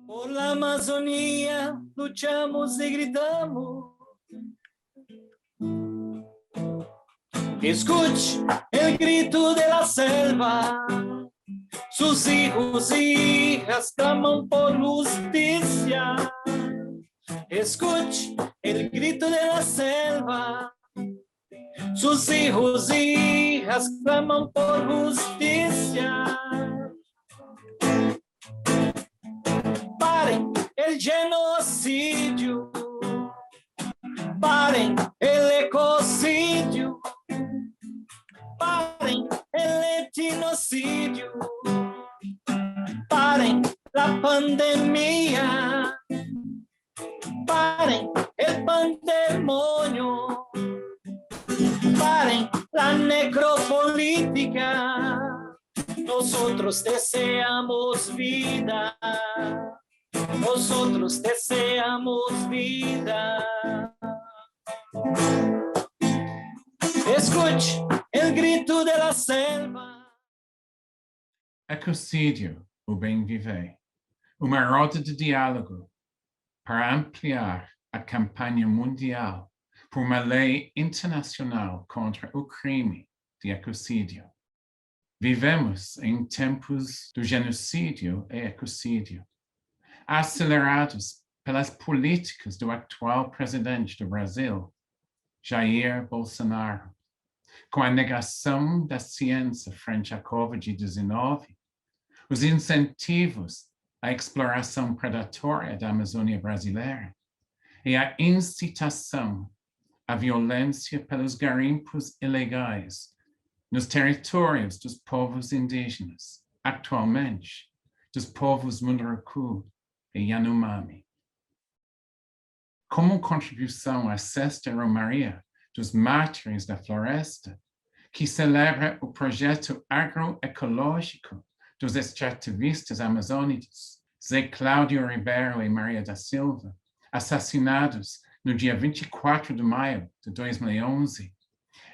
Por la Amazonía luchamos y gritamos. Escuche el grito de la selva. Sus hijos y hijas claman por justicia. Escuche el grito de la selva. Sus hijos y hijas claman por justicia. Paren el genocidio. Paren el ecocidio. Paren el etnocidio. Paren la pandemia. Paren el pandemonio. Paren la necropolítica. Nosotros deseamos vida. Nosotros deseamos vida. Escuche el grito de la selva. Ecocídio, o bem viver. Uma roda de diálogo para ampliar a campanha mundial por uma lei internacional contra o crime de ecocídio. Vivemos em tempos do genocídio e ecocídio, acelerados pelas políticas do atual presidente do Brasil, Jair Bolsonaro, com a negação da ciência frente à Covid-19, os incentivos à exploração predatória da Amazônia brasileira e a incitação à violência pelos garimpos ilegais nos territórios dos povos indígenas, atualmente dos povos Munduruku e Yanomami. Como contribuição à Sexta Romaria dos Mártires da Floresta, que celebra o projeto agroecológico dos extrativistas amazônicos, Zé Cláudio Ribeiro e Maria da Silva, assassinados no dia 24 de maio de 2011,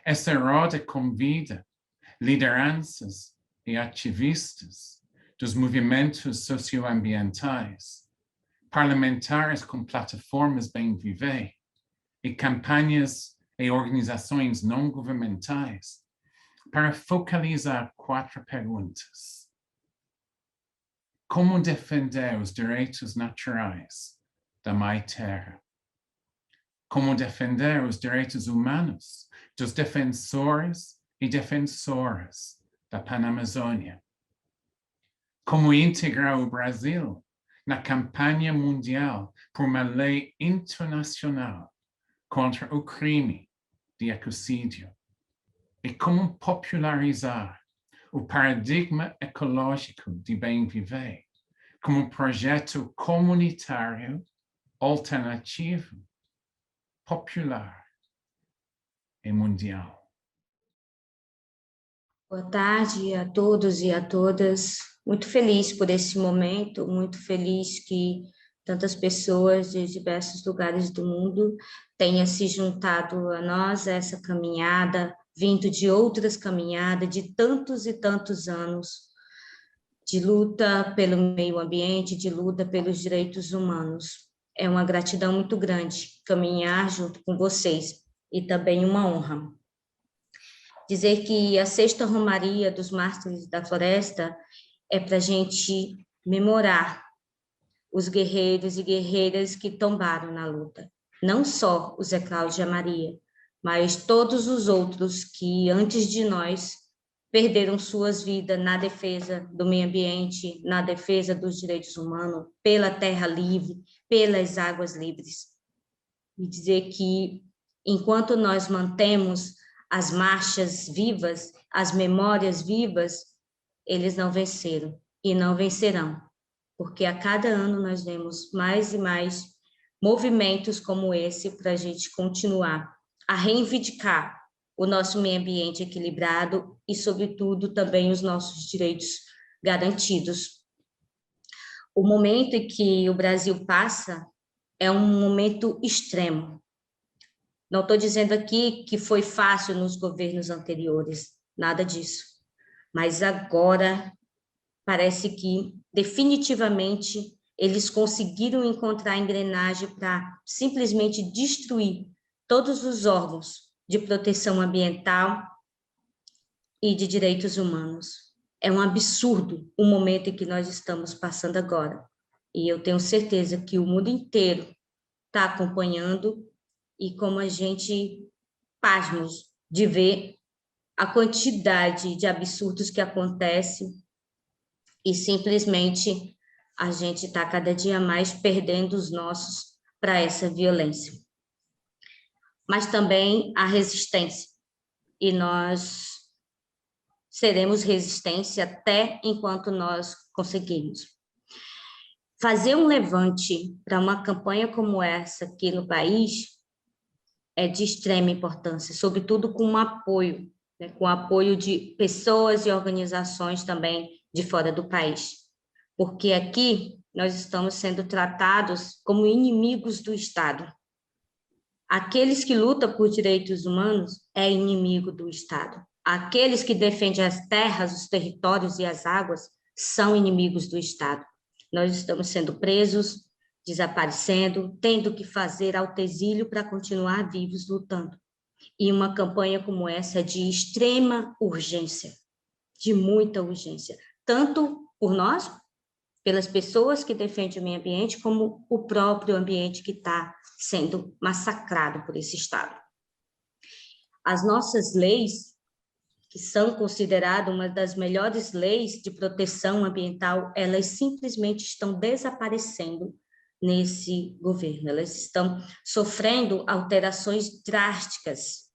essa roda convida lideranças e ativistas dos movimentos socioambientais, parlamentares com plataformas Bem Viver e campanhas e organizações não governamentais para focalizar 4 perguntas. Como defender os direitos naturais da Mãe Terra? Como defender os direitos humanos dos defensores e defensoras da Panamazônia? Como integrar o Brasil na campanha mundial por uma lei internacional contra o crime de ecocídio? E como popularizar o paradigma ecológico de bem viver como projeto comunitário, alternativo, popular e mundial? Boa tarde a todos e a todas. Muito feliz por esse momento, muito feliz que tantas pessoas de diversos lugares do mundo tenham se juntado a nós, a essa caminhada, vindo de outras caminhadas de tantos e tantos anos de luta pelo meio ambiente, de luta pelos direitos humanos. É uma gratidão muito grande caminhar junto com vocês e também uma honra. Dizer que a Sexta Romaria dos Mártires da Floresta é para a gente memorar os guerreiros e guerreiras que tombaram na luta. Não só o Zé Cláudio e a Maria, mas todos os outros que, antes de nós, perderam suas vidas na defesa do meio ambiente, na defesa dos direitos humanos, pela terra livre, pelas águas livres. E dizer que, enquanto nós mantemos as marchas vivas, as memórias vivas, eles não venceram e não vencerão, porque a cada ano nós vemos mais e mais movimentos como esse para a gente continuar a reivindicar o nosso meio ambiente equilibrado e, sobretudo, também os nossos direitos garantidos. O momento em que o Brasil passa é um momento extremo. Não estou dizendo aqui que foi fácil nos governos anteriores, nada disso. Mas agora parece que definitivamente eles conseguiram encontrar a engrenagem para simplesmente destruir todos os órgãos de proteção ambiental e de direitos humanos. É um absurdo o momento em que nós estamos passando agora. E eu tenho certeza que o mundo inteiro está acompanhando e como a gente pasmos de ver a quantidade de absurdos que acontece e simplesmente a gente está cada dia mais perdendo os nossos para essa violência. Mas também a resistência. E nós seremos resistência até enquanto nós conseguirmos. Fazer um levante para uma campanha como essa aqui no país é de extrema importância, sobretudo com um apoio, né, com o apoio de pessoas e organizações também de fora do país. Porque aqui nós estamos sendo tratados como inimigos do Estado. Aqueles que lutam por direitos humanos é inimigo do Estado. Aqueles que defendem as terras, os territórios e as águas são inimigos do Estado. Nós estamos sendo presos, desaparecendo, tendo que fazer autoexílio para continuar vivos lutando. E uma campanha como essa é de extrema urgência, de muita urgência, tanto por nós, pelas pessoas que defendem o meio ambiente, como o próprio ambiente que está sendo massacrado por esse Estado. As nossas leis, que são consideradas uma das melhores leis de proteção ambiental, elas simplesmente estão desaparecendo nesse governo. Elas estão sofrendo alterações drásticas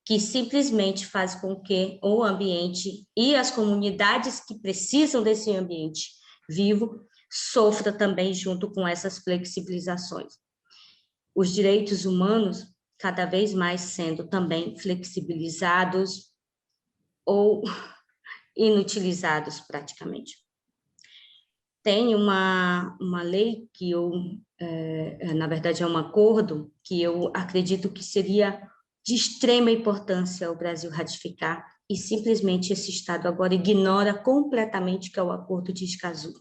que simplesmente fazem com que o ambiente e as comunidades que precisam desse ambiente vivo sofra também junto com essas flexibilizações. Os direitos humanos cada vez mais sendo também flexibilizados ou inutilizados praticamente. Tem uma lei que eu, na verdade é um acordo, que eu acredito que seria de extrema importância o Brasil ratificar, e simplesmente esse Estado agora ignora completamente, que é o Acordo de Escazú,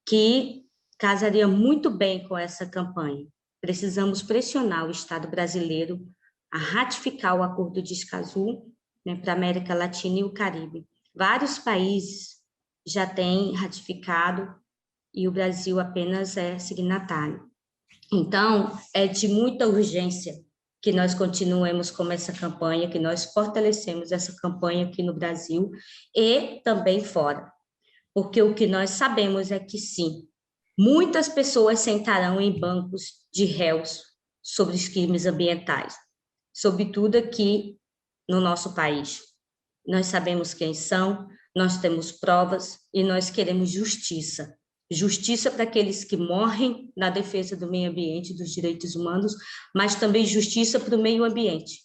que casaria muito bem com essa campanha. Precisamos pressionar o Estado brasileiro a ratificar o Acordo de Escazú, né, para a América Latina e o Caribe. Vários países já têm ratificado e o Brasil apenas é signatário. Então, é de muita urgência que nós continuemos com essa campanha, que nós fortalecemos essa campanha aqui no Brasil e também fora. Porque o que nós sabemos é que, sim, muitas pessoas sentarão em bancos de réus sobre os crimes ambientais, sobretudo aqui no nosso país. Nós sabemos quem são, nós temos provas e nós queremos justiça. Justiça para aqueles que morrem na defesa do meio ambiente e dos direitos humanos, mas também justiça para o meio ambiente,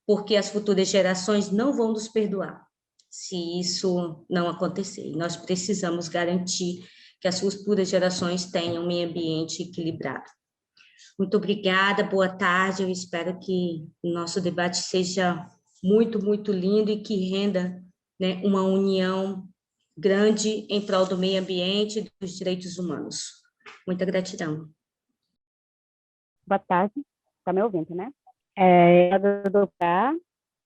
porque as futuras gerações não vão nos perdoar se isso não acontecer. E nós precisamos garantir que as futuras gerações tenham um meio ambiente equilibrado. Muito obrigada, boa tarde, eu espero que o nosso debate seja muito, muito lindo e que renda, né, uma união grande em prol do meio ambiente e dos direitos humanos. Muita gratidão. Boa tarde, está me ouvindo, né? Do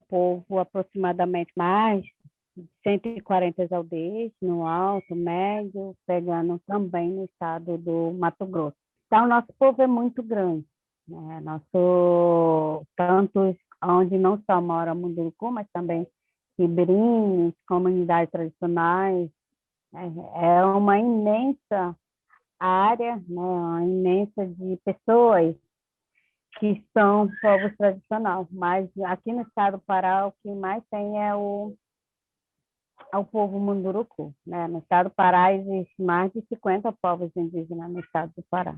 povo aproximadamente mais de 140 aldeias no Alto, Médio, pegando também no estado do Mato Grosso. Então, nosso povo é muito grande, né? Tantos onde não só mora Munduruku, mas também ribeirinhos, comunidades tradicionais. É uma imensa área, né? Uma imensa de pessoas que são povos tradicionais. Mas aqui no estado do Pará, o que mais tem é o povo Munduruku, né? No estado do Pará existe mais de 50 povos indígenas no estado do Pará.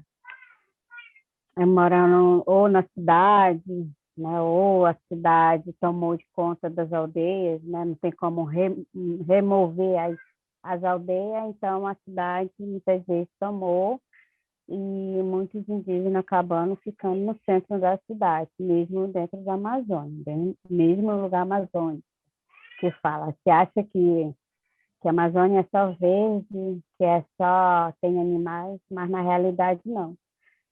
Morando ou na cidade, né? Ou a cidade tomou de conta das aldeias, né? Não tem como remover as aldeias, então a cidade muitas vezes tomou e muitos indígenas acabando ficando no centro da cidade, mesmo dentro da Amazônia, mesmo no lugar amazônico, que fala, se acha que que a Amazônia é só verde, que é só tem animais, mas na realidade não.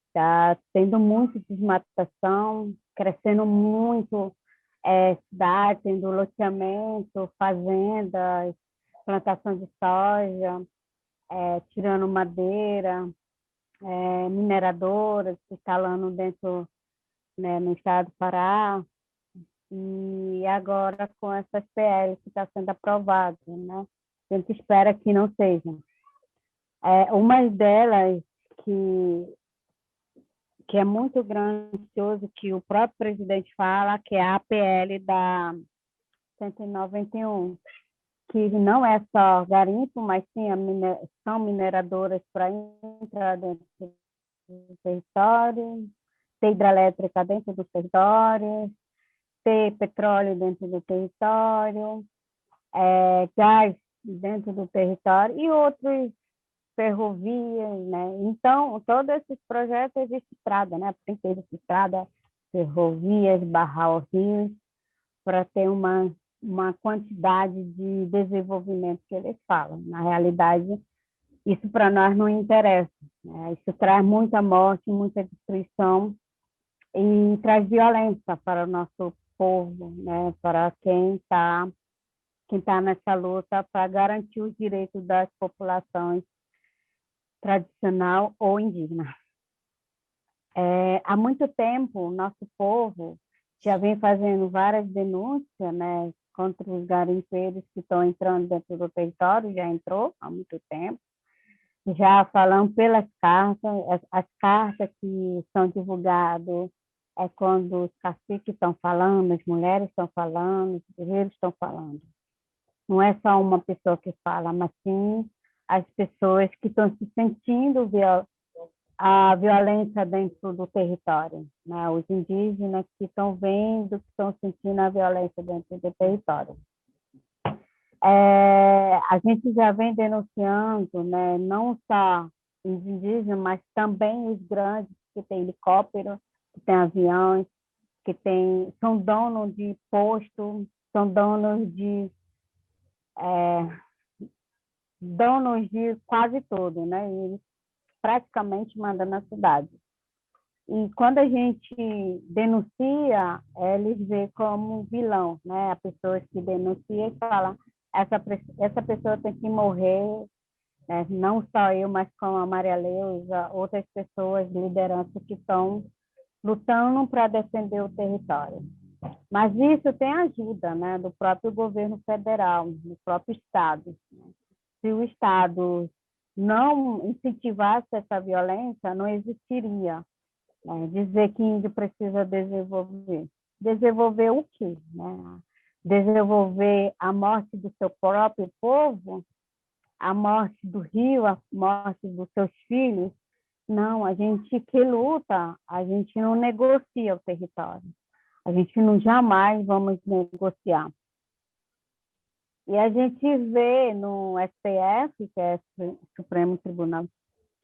Está tendo muita desmatação, crescendo muito cidade, tendo loteamento, fazendas, plantação de soja, tirando madeira, mineradoras se instalando dentro, né, no estado do Pará, e agora com essas PL que está sendo aprovada, né? A gente espera que não sejam. Uma delas que é muito grandioso, que o próprio presidente fala, que é a APL da 191, que não é só garimpo, mas sim são mineradoras para entrar dentro do território, ter hidrelétrica dentro do território, ter petróleo dentro do território, gás dentro do território e outros ferrovias, né? Então, todos esses projetos existem estrada, né? Tem que ter estrada, ferrovias, barrar os rios, para ter uma quantidade de desenvolvimento que eles falam. Na realidade, isso para nós não interessa, né? Isso traz muita morte, muita destruição e traz violência para o nosso povo, né? Para quem tá nessa luta para garantir os direitos das populações tradicional ou indígena. Há muito tempo, o nosso povo já vem fazendo várias denúncias, né, contra os garimpeiros que estão entrando dentro do território, já entrou há muito tempo, já falando pelas cartas, as cartas que são divulgadas quando os caciques estão falando, as mulheres estão falando, os guerreiros estão falando. Não é só uma pessoa que fala, mas sim as pessoas que estão se sentindo a violência dentro do território, né? Os indígenas que estão vendo, que estão sentindo a violência dentro do território. A gente já vem denunciando, né? Não só os indígenas, mas também os grandes que têm helicóptero, que têm aviões, são donos de posto, são donos de quase tudo, né? E eles praticamente mandam na cidade. E quando a gente denuncia, eles veem como vilão, né? As pessoas que denunciam falam, essa pessoa tem que morrer, né? Não só eu, mas como a Maria Leusa, outras pessoas, lideranças que estão lutando para defender o território. Mas isso tem ajuda, né? Do próprio governo federal, do próprio Estado. Se o Estado não incentivasse essa violência, não existiria. Né? Dizer que índio precisa desenvolver. Desenvolver o quê? Né? Desenvolver a morte do seu próprio povo, a morte do rio, a morte dos seus filhos. Não, a gente que luta, a gente não negocia o território. A gente não jamais vamos negociar. E a gente vê no STF, que é Supremo Tribunal,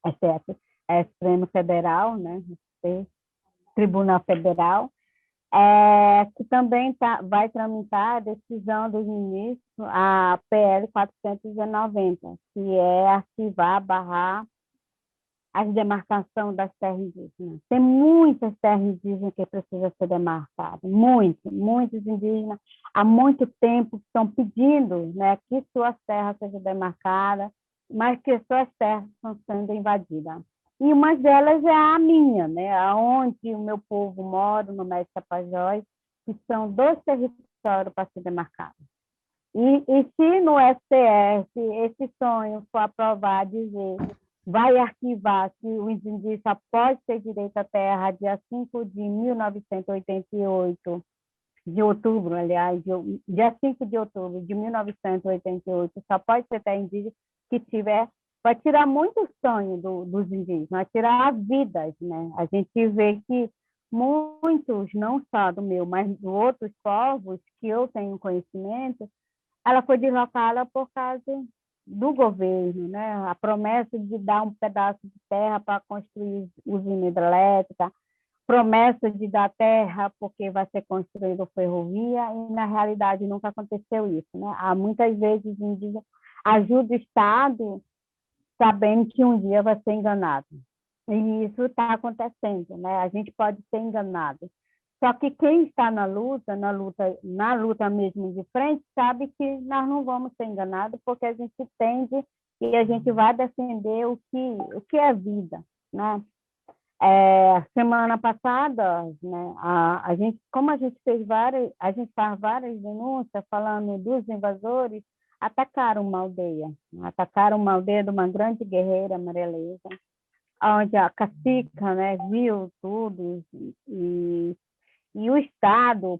STF é Supremo Federal, né? Tribunal Federal, que também vai tramitar a decisão dos ministros, a PL 490, que é arquivar, barrar a demarcação das terras indígenas. Tem muitas terras indígenas que precisam ser demarcadas, muitos indígenas há muito tempo estão pedindo, né, que suas terras sejam demarcadas, mas que suas terras estão sendo invadidas. E uma delas é a minha, né, onde o meu povo mora, no Médio Tapajós, que são 2 territórios para ser demarcados. E se no STF esse sonho for aprovado, dizer vai arquivar que o indígena pode ter direito à terra dia 5 de 1988, de outubro, aliás, dia 5 de outubro de 1988, só pode ter terra indígena que tiver, vai tirar muito sonho dos indígenas, vai tirar as vidas, né? A gente vê que muitos, não só do meu, mas de outros povos que eu tenho conhecimento, ela foi deslocada por causa do governo, né? A promessa de dar um pedaço de terra para construir usina hidrelétrica, promessa de dar terra porque vai ser construída ferrovia, e na realidade nunca aconteceu isso, né? Há muitas vezes indígenas ajuda o Estado, sabendo que um dia vai ser enganado. E isso está acontecendo, né? A gente pode ser enganado. Só que quem está na luta mesmo de frente, sabe que nós não vamos ser enganados, porque a gente entende e a gente vai defender o que é vida, né? Semana passada, né, como a gente faz várias denúncias falando dos invasores, atacaram uma aldeia de uma grande guerreira, Maria Helena, onde a cacica, né, viu tudo e o Estado,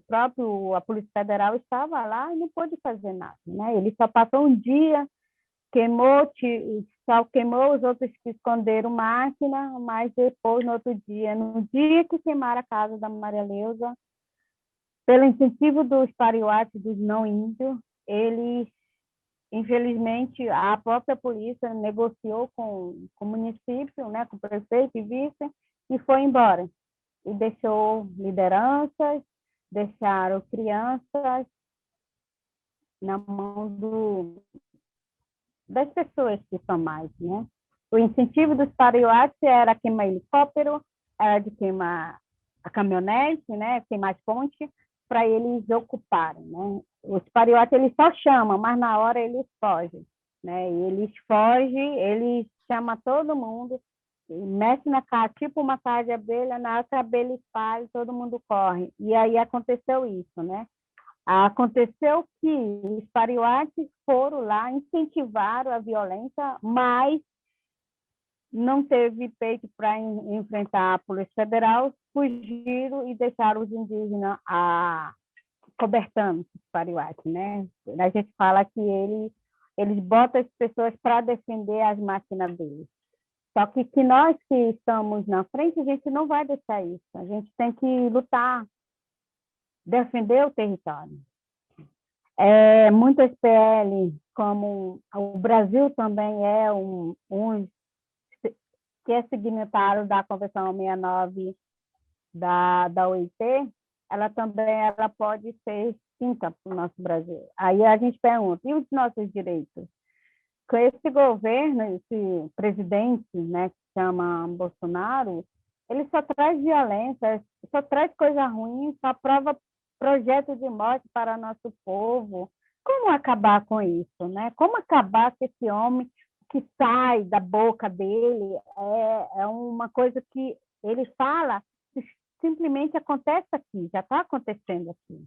a Polícia Federal estava lá e não pôde fazer nada, né? Ele só passou um dia, só queimou os outros que esconderam máquina, mas depois, no dia que queimaram a casa da Maria Leusa, pelo incentivo dos pariuates, dos não índios, eles, infelizmente, a própria polícia negociou com o município, né, com o prefeito e vice, e foi embora. E deixou lideranças, deixaram crianças na mão das pessoas que são mais, né? O incentivo dos pariuates era queimar helicóptero, era de queimar a caminhonete, né? Queimar as pontes, para eles ocuparem, né? Os pariuates, eles só chamam, mas na hora eles fogem, né? E eles fogem, eles chamam todo mundo, mexe na casa, tipo uma casa de abelha, na hora que a abelha espalha, todo mundo corre. E aí aconteceu isso, né? Aconteceu que os pariuates foram lá, incentivaram a violência, mas não teve peito para enfrentar a Polícia Federal, fugiram e deixaram os indígenas cobertando os pariuates, né? A gente fala que eles botam as pessoas para defender as máquinas deles. Só que nós que estamos na frente, a gente não vai deixar isso. A gente tem que lutar, defender o território. Muitas PL, como o Brasil também é que é signatário da Convenção 69 da OIT, ela pode ser extinta para o nosso Brasil. Aí a gente pergunta, e os nossos direitos? Com esse governo, esse presidente, né, que se chama Bolsonaro, ele só traz violência, só traz coisa ruim, só aprova projeto de morte para nosso povo. Como acabar com isso, né? Como acabar com esse homem que sai da boca dele? É uma coisa que ele fala, simplesmente acontece aqui, já está acontecendo aqui,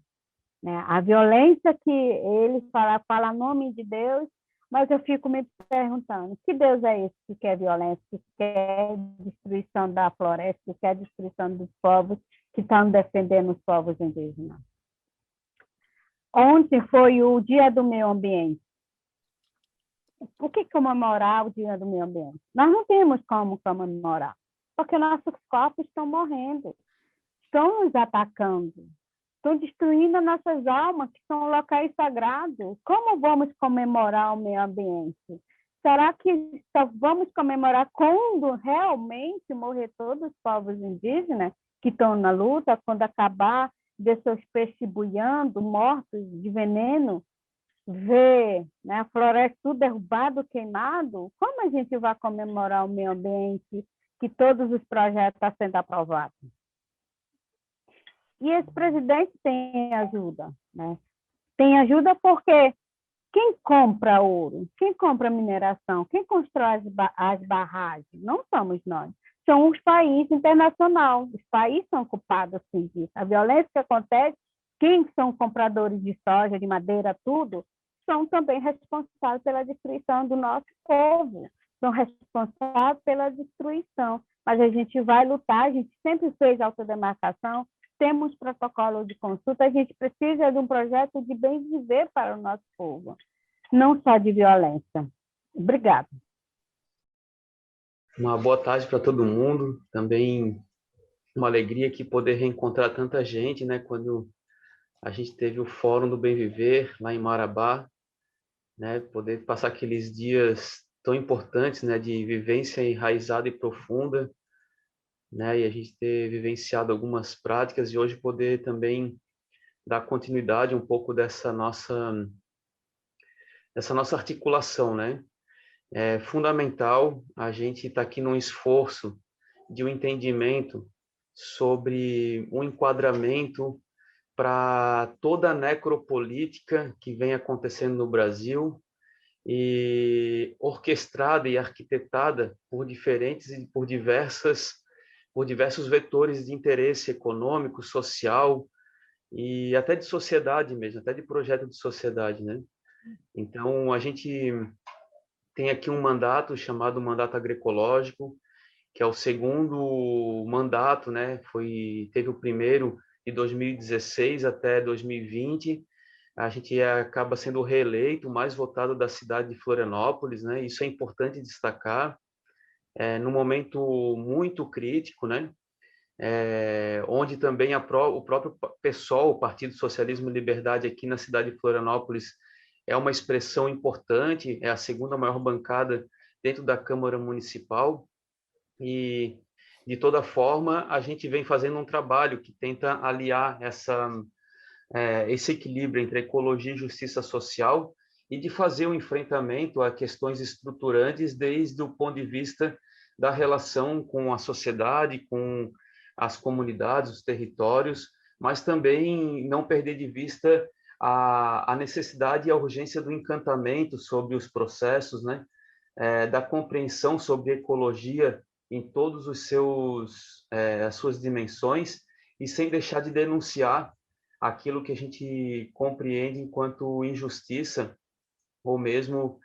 né? A violência que ele fala em nome de Deus, mas eu fico me perguntando, que Deus é esse que quer violência, que quer destruição da floresta, que quer destruição dos povos que estão defendendo os povos indígenas? Ontem foi o Dia do Meio Ambiente. Por que comemorar o Dia do Meio Ambiente? Nós não temos como comemorar, porque nossos corpos estão morrendo, estão nos atacando, estão destruindo nossas almas, que são locais sagrados. Como vamos comemorar o meio ambiente? Será que só vamos comemorar quando realmente morrer todos os povos indígenas que estão na luta, quando acabar de seus peixes buiando, mortos de veneno, ver, né, a floresta tudo derrubado, queimado? Como a gente vai comemorar o meio ambiente que todos os projetos estão sendo aprovados? E esse presidente tem ajuda, né? Tem ajuda porque quem compra ouro, quem compra mineração, quem constrói as barragens, não somos nós, são os países internacionais. Os países são culpados assim, disso. A violência que acontece, quem são compradores de soja, de madeira, tudo, são também responsáveis pela destruição do nosso povo, são responsáveis pela destruição. Mas a gente vai lutar, a gente sempre fez autodemarcação, temos protocolo de consulta, a gente precisa de um projeto de bem viver para o nosso povo, não só de violência. Obrigada. Uma boa tarde para todo mundo. Também uma alegria aqui poder reencontrar tanta gente, né? Quando a gente teve o Fórum do Bem Viver lá em Marabá, né? Poder passar aqueles dias tão importantes, né? De vivência enraizada e profunda, né? E a gente ter vivenciado algumas práticas e hoje poder também dar continuidade um pouco dessa essa nossa articulação, né? É fundamental a gente estar aqui num esforço de um entendimento sobre um enquadramento para toda a necropolítica que vem acontecendo no Brasil e orquestrada e arquitetada por diferentes e por diversos vetores de interesse econômico, social e até de sociedade mesmo, até de projeto de sociedade, né? Então, a gente tem aqui um mandato chamado mandato agroecológico, que é o segundo mandato, né? Teve o primeiro de 2016 até 2020. A gente acaba sendo reeleito, o mais votado da cidade de Florianópolis, né? Isso é importante destacar, num momento muito crítico, né? Onde também o próprio PSOL, o Partido Socialismo e Liberdade, aqui na cidade de Florianópolis, é uma expressão importante, é a segunda maior bancada dentro da Câmara Municipal, e, de toda forma, a gente vem fazendo um trabalho que tenta aliar esse equilíbrio entre ecologia e justiça social e de fazer o enfrentamento a questões estruturantes desde o ponto de vista da relação com a sociedade, com as comunidades, os territórios, mas também não perder de vista a necessidade e a urgência do encantamento sobre os processos, né? Da compreensão sobre ecologia em todos as suas dimensões e sem deixar de denunciar aquilo que a gente compreende enquanto injustiça ou mesmo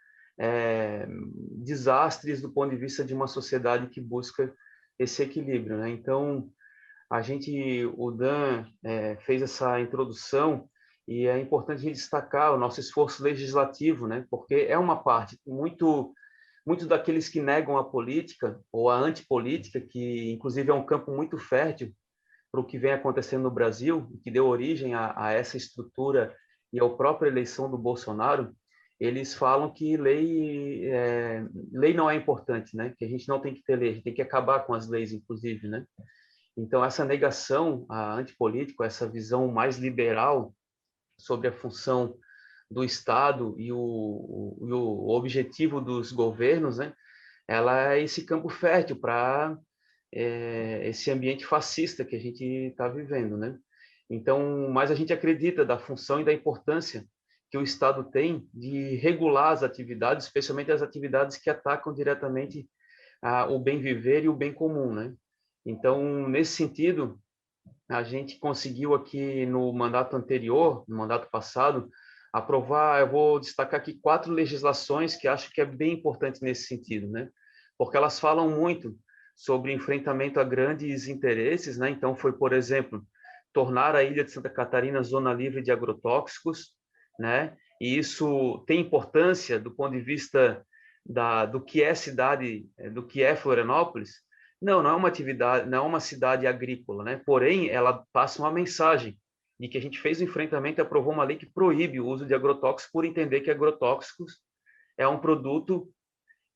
desastres do ponto de vista de uma sociedade que busca esse equilíbrio, né? Então, o Dan fez essa introdução e é importante a gente destacar o nosso esforço legislativo, né? Porque é uma parte muitos daqueles que negam a política ou a antipolítica, que inclusive é um campo muito fértil para o que vem acontecendo no Brasil, que deu origem a essa estrutura e à própria eleição do Bolsonaro, eles falam que lei não é importante, né? Que a gente não tem que ter lei, a gente tem que acabar com as leis, inclusive, né? Então, essa negação à antipolítica, essa visão mais liberal sobre a função do Estado e o objetivo dos governos, né? Ela é esse campo fértil para esse ambiente fascista que a gente está vivendo, né? Então, mas a gente acredita da função e da importância que o Estado tem de regular as atividades, especialmente as atividades que atacam diretamente o bem viver e o bem comum, né? Então, nesse sentido, a gente conseguiu aqui no mandato anterior, no mandato passado, aprovar, eu vou destacar aqui 4 legislações que acho que é bem importante nesse sentido, né? Porque elas falam muito sobre enfrentamento a grandes interesses, né? Então, foi, por exemplo, tornar a ilha de Santa Catarina zona livre de agrotóxicos, né? E isso tem importância do ponto de vista do que é cidade, do que é Florianópolis. Não é uma atividade, não é uma cidade agrícola, né? Porém, ela passa uma mensagem de que a gente fez o enfrentamento e aprovou uma lei que proíbe o uso de agrotóxicos por entender que agrotóxicos é um produto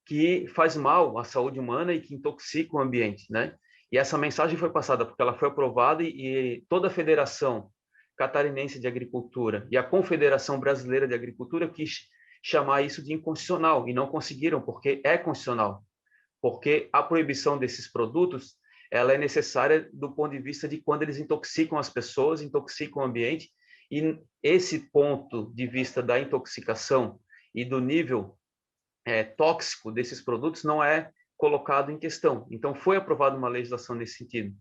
que faz mal à saúde humana e que intoxica o ambiente, né? E essa mensagem foi passada porque ela foi aprovada e toda a Federação Catarinense de Agricultura e a Confederação Brasileira de Agricultura quis chamar isso de inconstitucional e não conseguiram, porque é constitucional. Porque a proibição desses produtos ela é necessária do ponto de vista de quando eles intoxicam as pessoas, intoxicam o ambiente, e esse ponto de vista da intoxicação e do nível tóxico desses produtos não é colocado em questão. Então, foi aprovada uma legislação nesse sentido,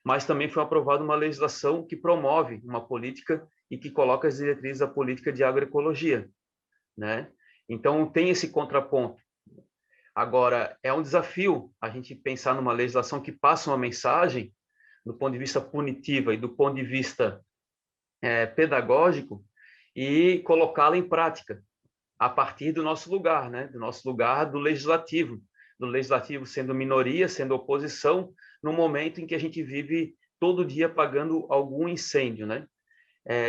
mas também foi aprovada uma legislação que promove uma política e que coloca as diretrizes da política de agroecologia, né? Então, tem esse contraponto. Agora, é um desafio a gente pensar numa legislação que passa uma mensagem do ponto de vista punitivo e do ponto de vista pedagógico e colocá-la em prática a partir do nosso lugar, né? Do nosso lugar do legislativo sendo minoria, sendo oposição, no momento em que a gente vive todo dia apagando algum incêndio, né?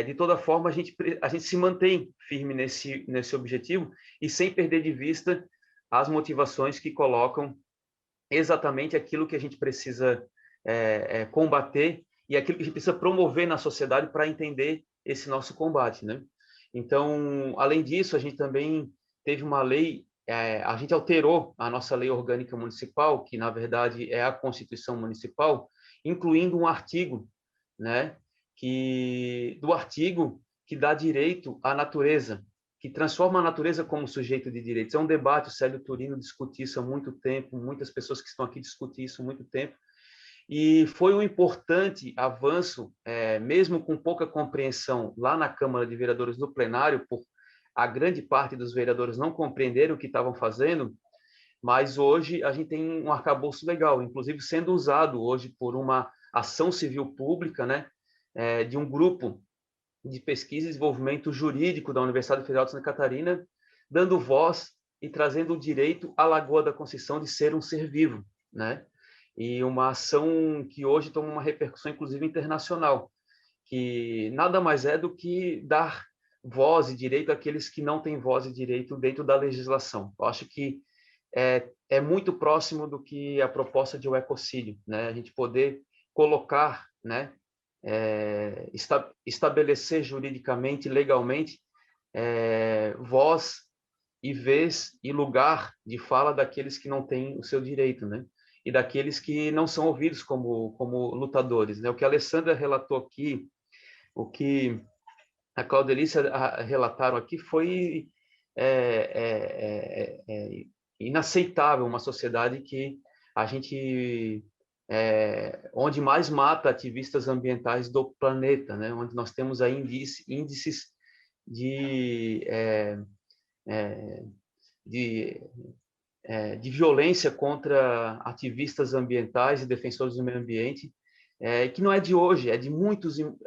De toda forma, a gente se mantém firme nesse objetivo e sem perder de vista as motivações que colocam exatamente aquilo que a gente precisa combater e aquilo que a gente precisa promover na sociedade para entender esse nosso combate, né? Então, além disso, a gente também teve uma lei, a gente alterou a nossa lei orgânica municipal, que na verdade é a Constituição Municipal, incluindo um artigo, né, do artigo que dá direito à natureza, que transforma a natureza como sujeito de direitos. É um debate, o Célio Turino discute isso há muito tempo, muitas pessoas que estão aqui discutem isso há muito tempo, e foi um importante avanço, mesmo com pouca compreensão lá na Câmara de Vereadores no plenário, por a grande parte dos vereadores não compreenderam o que estavam fazendo, mas hoje a gente tem um arcabouço legal, inclusive sendo usado hoje por uma ação civil pública, né, de um grupo de pesquisa e desenvolvimento jurídico da Universidade Federal de Santa Catarina, dando voz e trazendo o direito à Lagoa da Conceição de ser um ser vivo, né? E uma ação que hoje toma uma repercussão, inclusive, internacional, que nada mais é do que dar voz e direito àqueles que não têm voz e direito dentro da legislação. Eu acho que é muito próximo do que a proposta de um ecocídio, né? A gente poder colocar, né, estabelecer juridicamente, legalmente, voz e vez e lugar de fala daqueles que não têm o seu direito, né? E daqueles que não são ouvidos como lutadores, né? O que a Alessandra relatou aqui, o que a Claudelícia relataram aqui foi inaceitável, uma sociedade que a gente onde mais mata ativistas ambientais do planeta, né? Onde nós temos aí índices de violência contra ativistas ambientais e defensores do meio ambiente, que não é de hoje, é de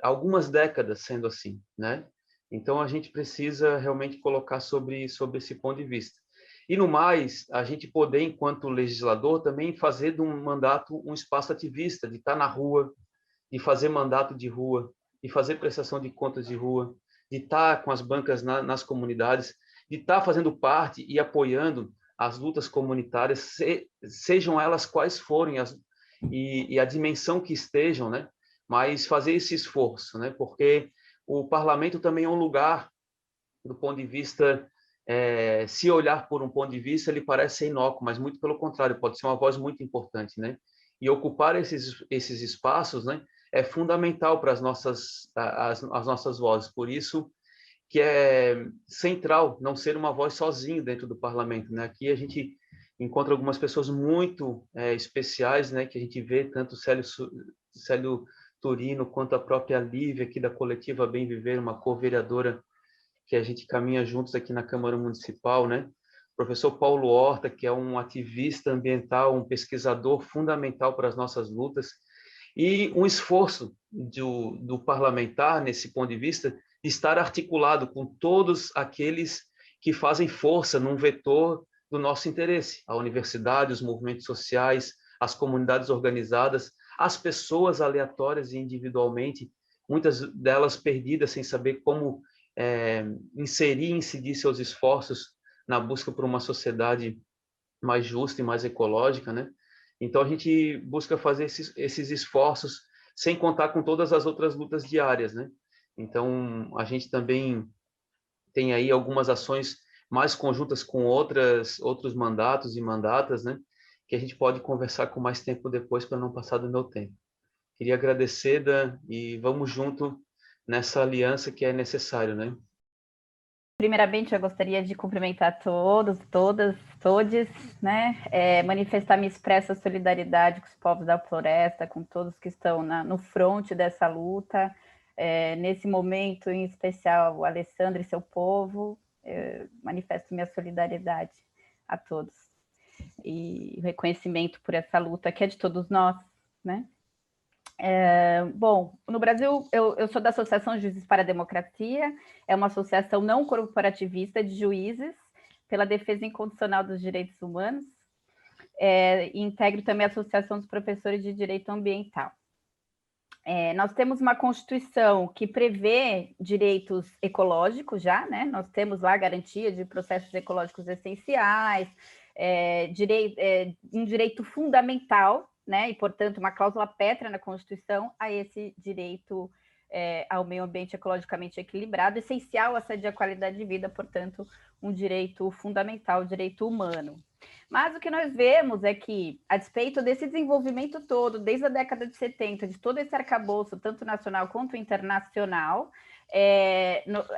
algumas décadas sendo assim, né? Então, a gente precisa realmente colocar sobre esse ponto de vista. E, no mais, a gente poder, enquanto legislador, também fazer de um mandato um espaço ativista, de estar na rua, de fazer mandato de rua, de fazer prestação de contas de rua, de estar com as bancas nas comunidades, de estar fazendo parte e apoiando as lutas comunitárias, sejam elas quais forem e a dimensão que estejam, né? Mas fazer esse esforço, né? Porque o parlamento também é um lugar, do ponto de vista, se olhar por um ponto de vista, ele parece ser inócuo, mas muito pelo contrário, pode ser uma voz muito importante, né? E ocupar esses espaços, né, é fundamental para as nossas vozes. Por isso que é central não ser uma voz sozinho dentro do parlamento, né? Aqui a gente encontra algumas pessoas muito especiais, né? Que a gente vê tanto o Célio Turino quanto a própria Lívia aqui da coletiva Bem Viver, uma co-vereadora que a gente caminha juntos aqui na Câmara Municipal, né? O professor Paulo Horta, que é um ativista ambiental, um pesquisador fundamental para as nossas lutas, e um esforço do parlamentar, nesse ponto de vista, de estar articulado com todos aqueles que fazem força num vetor do nosso interesse, a universidade, os movimentos sociais, as comunidades organizadas, as pessoas aleatórias e individualmente, muitas delas perdidas sem saber como inserir e incidir seus esforços na busca por uma sociedade mais justa e mais ecológica, né? Então, a gente busca fazer esses esforços sem contar com todas as outras lutas diárias, né? Então, a gente também tem aí algumas ações mais conjuntas com outros mandatos e mandatas, né? Que a gente pode conversar com mais tempo depois para não passar do meu tempo. Queria agradecer, Dan, e vamos junto nessa aliança que é necessário, né? Primeiramente, eu gostaria de cumprimentar todos, todas, todes, né? Manifestar minha expressa solidariedade com os povos da floresta, com todos que estão no fronte dessa luta. Nesse momento, em especial, o Alessandro e seu povo, manifesto minha solidariedade a todos. E reconhecimento por essa luta que é de todos nós, né? Bom, no Brasil, eu sou da Associação Juízes para a Democracia, é uma associação não corporativista de juízes pela defesa incondicional dos direitos humanos, e integro também a Associação dos Professores de Direito Ambiental. Nós temos uma Constituição que prevê direitos ecológicos já, né? Nós temos lá a garantia de processos ecológicos essenciais, um direito fundamental, né? E, portanto, uma cláusula pétrea na Constituição a esse direito ao meio ambiente ecologicamente equilibrado, essencial à sadia qualidade de vida, portanto, um direito fundamental, direito humano. Mas o que nós vemos é que, a despeito desse desenvolvimento todo, desde a década de 70, de todo esse arcabouço, tanto nacional quanto internacional,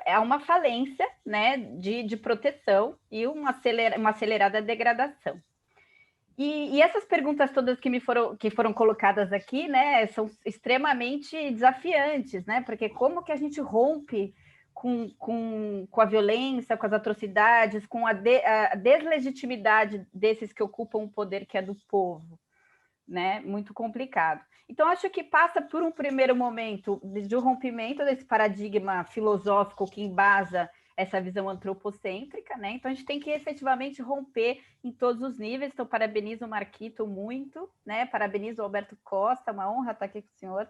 há uma falência, né, de proteção e uma acelerada degradação. E essas perguntas todas que foram colocadas aqui, né, são extremamente desafiantes, né, porque como que a gente rompe com a violência, com as atrocidades, com a deslegitimidade desses que ocupam o poder que é do povo, né? Muito complicado. Então, acho que passa por um primeiro momento de um rompimento desse paradigma filosófico que embasa essa visão antropocêntrica, né? Então, a gente tem que efetivamente romper em todos os níveis. Então, parabenizo o Marquito muito, né? Parabenizo o Alberto Costa, uma honra estar aqui com o senhor.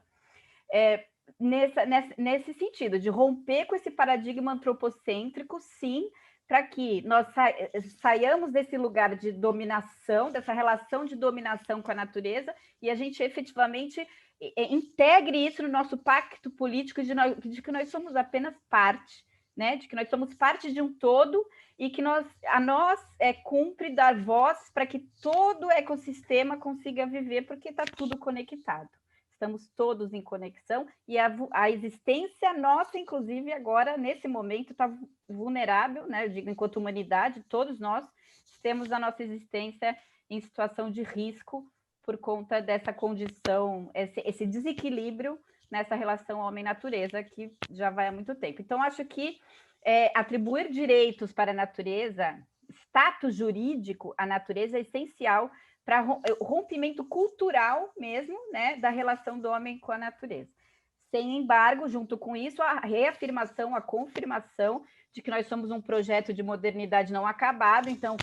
Nesse sentido, de romper com esse paradigma antropocêntrico, sim, para que nós saiamos desse lugar de dominação, dessa relação de dominação com a natureza, e a gente efetivamente integre isso no nosso pacto político de que nós somos apenas parte, né? De que nós somos parte de um todo e que a nós cumpre dar voz para que todo o ecossistema consiga viver, porque está tudo conectado. Estamos todos em conexão e a existência nossa, inclusive agora, nesse momento, está vulnerável, né? Eu digo, enquanto humanidade, todos nós temos a nossa existência em situação de risco por conta dessa condição, esse desequilíbrio nessa relação homem-natureza que já vai há muito tempo. Então, acho que atribuir direitos para a natureza, status jurídico à natureza é essencial para o rompimento cultural mesmo, né, da relação do homem com a natureza. Sem embargo, junto com isso, a reafirmação, a confirmação de que nós somos um projeto de modernidade não acabado. Então,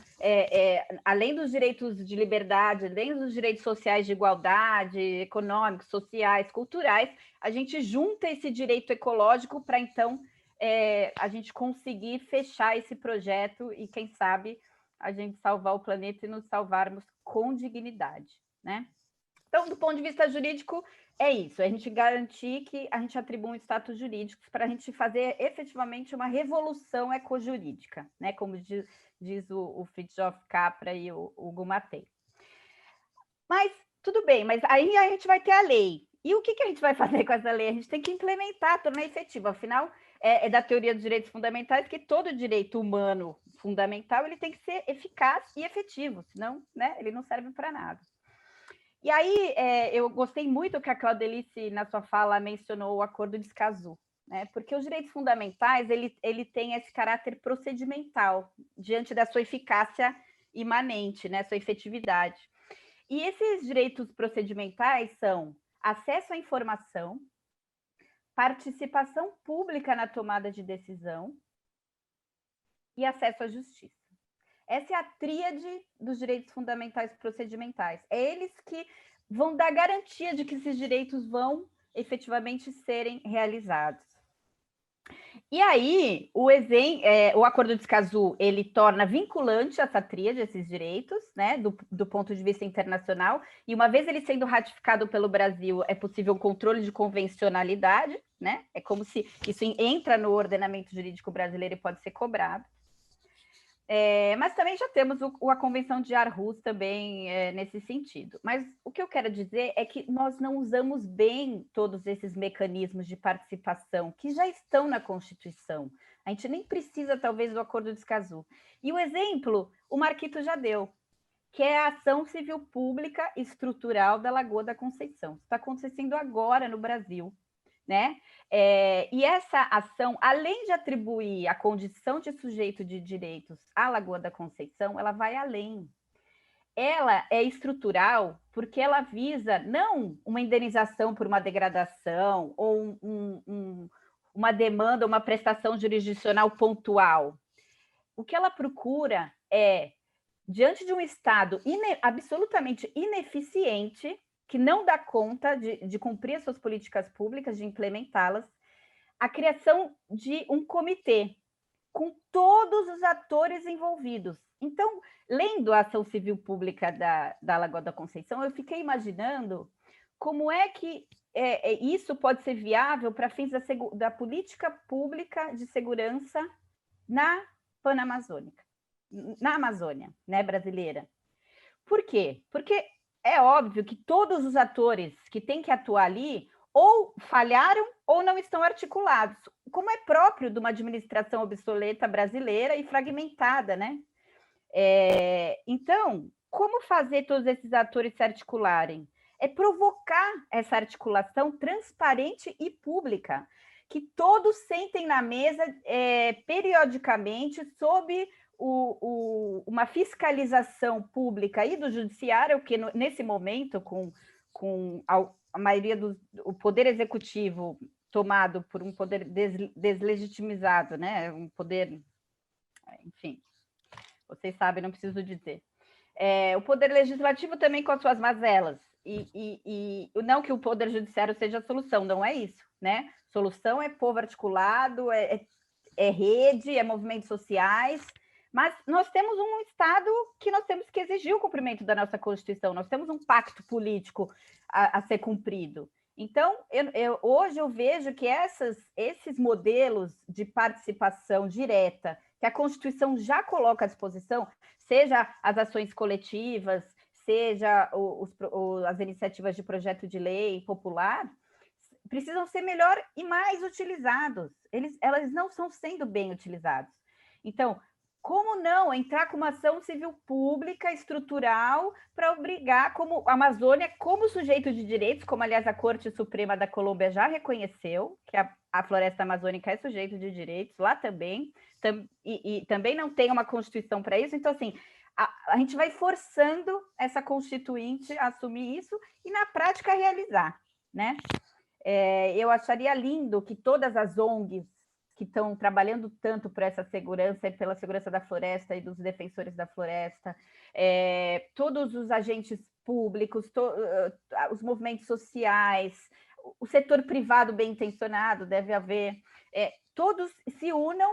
além dos direitos de liberdade, além dos direitos sociais de igualdade, econômicos, sociais, culturais, a gente junta esse direito ecológico para, então, a gente conseguir fechar esse projeto e, quem sabe, a gente salvar o planeta e nos salvarmos com dignidade, né? Então, do ponto de vista jurídico, é isso, a gente garantir que a gente atribua um status jurídico para a gente fazer efetivamente uma revolução ecojurídica, né? Como diz o Fritjof Capra e o Hugo Matei. Mas, tudo bem, mas aí a gente vai ter a lei. E o que a gente vai fazer com essa lei? A gente tem que implementar, tornar efetivo. Afinal, é da teoria dos direitos fundamentais que todo direito humano fundamental ele tem que ser eficaz e efetivo, senão, né, ele não serve para nada. E aí, eu gostei muito que a Claudelice, na sua fala, mencionou o Acordo de Escazú, né, porque os direitos fundamentais, ele tem esse caráter procedimental, diante da sua eficácia imanente, né, sua efetividade. E esses direitos procedimentais são acesso à informação, participação pública na tomada de decisão e acesso à justiça. Essa é a tríade dos direitos fundamentais procedimentais. É eles que vão dar garantia de que esses direitos vão efetivamente serem realizados. E aí, o Acordo de Escazú, ele torna vinculante essa tríade, esses direitos, né, do ponto de vista internacional, e uma vez ele sendo ratificado pelo Brasil, é possível o controle de convencionalidade, né, é como se isso entra no ordenamento jurídico brasileiro e pode ser cobrado. Mas também já temos a Convenção de Aarhus também nesse sentido. Mas o que eu quero dizer é que nós não usamos bem todos esses mecanismos de participação que já estão na Constituição. A gente nem precisa, talvez, do Acordo de Escazú. E o exemplo, o Marquito já deu, que é a ação civil pública estrutural da Lagoa da Conceição. Está acontecendo agora no Brasil, né? E essa ação, além de atribuir a condição de sujeito de direitos à Lagoa da Conceição, ela vai além. Ela é estrutural porque ela visa não uma indenização por uma degradação ou uma demanda, uma prestação jurisdicional pontual. O que ela procura é, diante de um Estado absolutamente ineficiente, que não dá conta de cumprir as suas políticas públicas, de implementá-las, a criação de um comitê com todos os atores envolvidos. Então, lendo a ação civil pública da Lagoa da Conceição, eu fiquei imaginando como é que isso pode ser viável para fins da política pública de segurança na Panamazônica, na Amazônia, né, brasileira. Por quê? Porque é óbvio que todos os atores que têm que atuar ali ou falharam ou não estão articulados, como é próprio de uma administração obsoleta brasileira e fragmentada, né? Então, como fazer todos esses atores se articularem? É provocar essa articulação transparente e pública, que todos sentem na mesa periodicamente sob uma fiscalização pública e do judiciário, que nesse momento, com a maioria do poder executivo tomado por um poder deslegitimizado, né? Um poder, enfim, vocês sabem, não preciso dizer. O poder legislativo também com as suas mazelas, e não que o poder judiciário seja a solução, não é isso, né? Solução é povo articulado, é rede, é movimentos sociais, mas nós temos um Estado que nós temos que exigir o cumprimento da nossa Constituição, nós temos um pacto político a ser cumprido. Então, hoje eu vejo que esses modelos de participação direta, que a Constituição já coloca à disposição, seja as ações coletivas, seja as iniciativas de projeto de lei popular, precisam ser melhor e mais utilizados. Elas não estão sendo bem utilizados. Então, como não entrar com uma ação civil pública, estrutural, para obrigar como a Amazônia, como sujeito de direitos, como, aliás, a Corte Suprema da Colômbia já reconheceu, que a floresta amazônica é sujeito de direitos, lá também, e também não tem uma Constituição para isso. Então, assim, a gente vai forçando essa Constituinte a assumir isso e, na prática, realizar, né? Eu acharia lindo que todas as ONGs que estão trabalhando tanto por essa segurança e pela segurança da floresta e dos defensores da floresta, todos os agentes públicos, os movimentos sociais, o setor privado bem intencionado, deve haver, todos se unam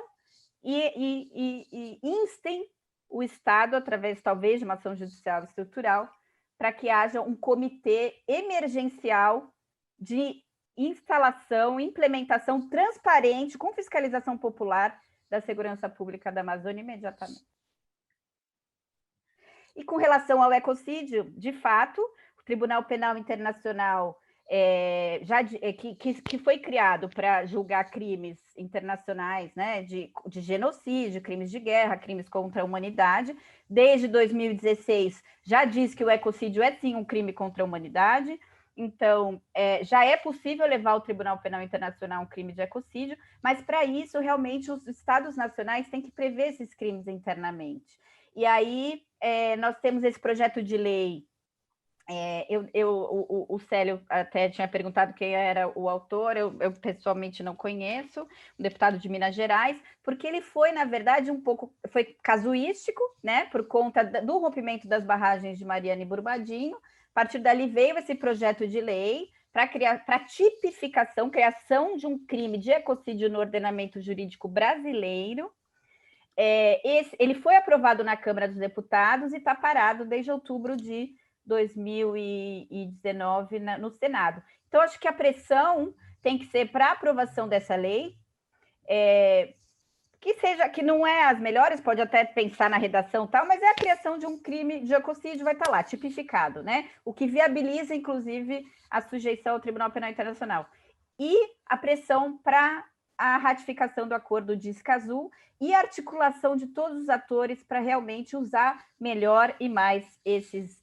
e instem o Estado, através talvez de uma ação judicial estrutural, para que haja um comitê emergencial de instalação, implementação transparente, com fiscalização popular da segurança pública da Amazônia imediatamente. E com relação ao ecocídio, de fato, o Tribunal Penal Internacional, que foi criado para julgar crimes internacionais, né, de genocídio, crimes de guerra, crimes contra a humanidade, desde 2016 já diz que o ecocídio é sim um crime contra a humanidade. Então, já é possível levar ao Tribunal Penal Internacional um crime de ecocídio, mas para isso, realmente, os Estados nacionais têm que prever esses crimes internamente. E aí, nós temos esse projeto de lei. O Célio até tinha perguntado quem era o autor, eu pessoalmente não conheço, um deputado de Minas Gerais, porque ele foi, na verdade, foi casuístico, né, por conta do rompimento das barragens de Mariana e Brumadinho. A partir dali veio esse projeto de lei para tipificação, criação de um crime de ecocídio no ordenamento jurídico brasileiro. Ele foi aprovado na Câmara dos Deputados e está parado desde outubro de 2019 no Senado. Então, acho que a pressão tem que ser para a aprovação dessa lei, que não é as melhores, pode até pensar na redação e tal, mas é a criação de um crime de ecocídio, vai estar lá, tipificado, né? O que viabiliza, inclusive, a sujeição ao Tribunal Penal Internacional. E a pressão para a ratificação do acordo de Escazú e a articulação de todos os atores para realmente usar melhor e mais esses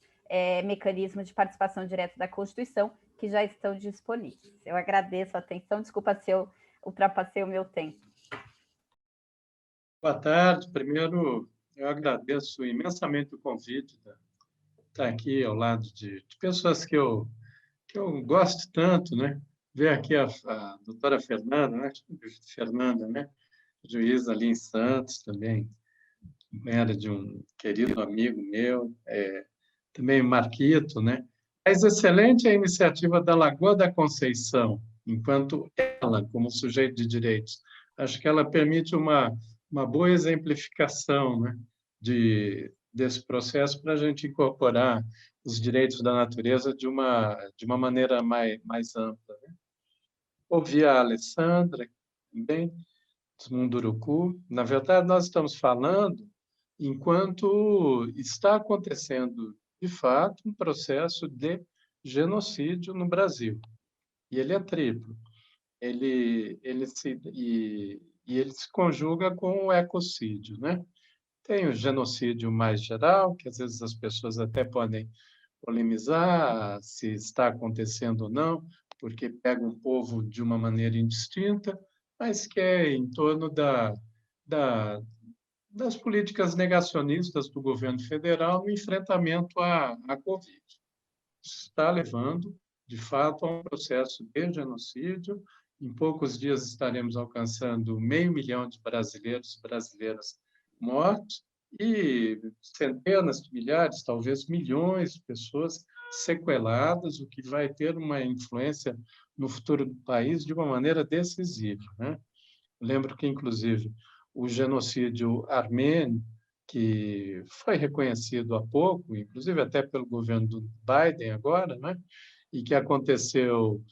mecanismos de participação direta da Constituição que já estão disponíveis. Eu agradeço a atenção, desculpa se eu ultrapassei o meu tempo. Boa tarde. Primeiro, eu agradeço imensamente o convite de estar aqui ao lado de pessoas que eu gosto tanto, né? Ver aqui a doutora Fernanda, né? Juiz ali em Santos também, era de um querido amigo meu, também Marquito, né? Mas excelente a iniciativa da Lagoa da Conceição, enquanto ela, como sujeito de direitos. Acho que ela permite uma boa exemplificação, né, desse processo para a gente incorporar os direitos da natureza de uma maneira mais ampla. ouvir a Alessandra também, dos Munduruku. Na verdade, nós estamos falando enquanto está acontecendo, de fato, um processo de genocídio no Brasil. E ele é triplo. Ele se conjuga com o ecocídio, né? Tem o genocídio mais geral, que às vezes as pessoas até podem polemizar se está acontecendo ou não, porque pega um povo de uma maneira indistinta, mas que é em torno das políticas negacionistas do governo federal no enfrentamento à Covid. Está levando, de fato, a um processo de genocídio. Em poucos dias estaremos alcançando 500 mil de brasileiros e brasileiras mortos e centenas de milhares, talvez milhões de pessoas sequeladas, o que vai ter uma influência no futuro do país de uma maneira decisiva, né? Lembro que, inclusive, o genocídio armênio, que foi reconhecido há pouco, inclusive até pelo governo do Biden agora, né? E que aconteceu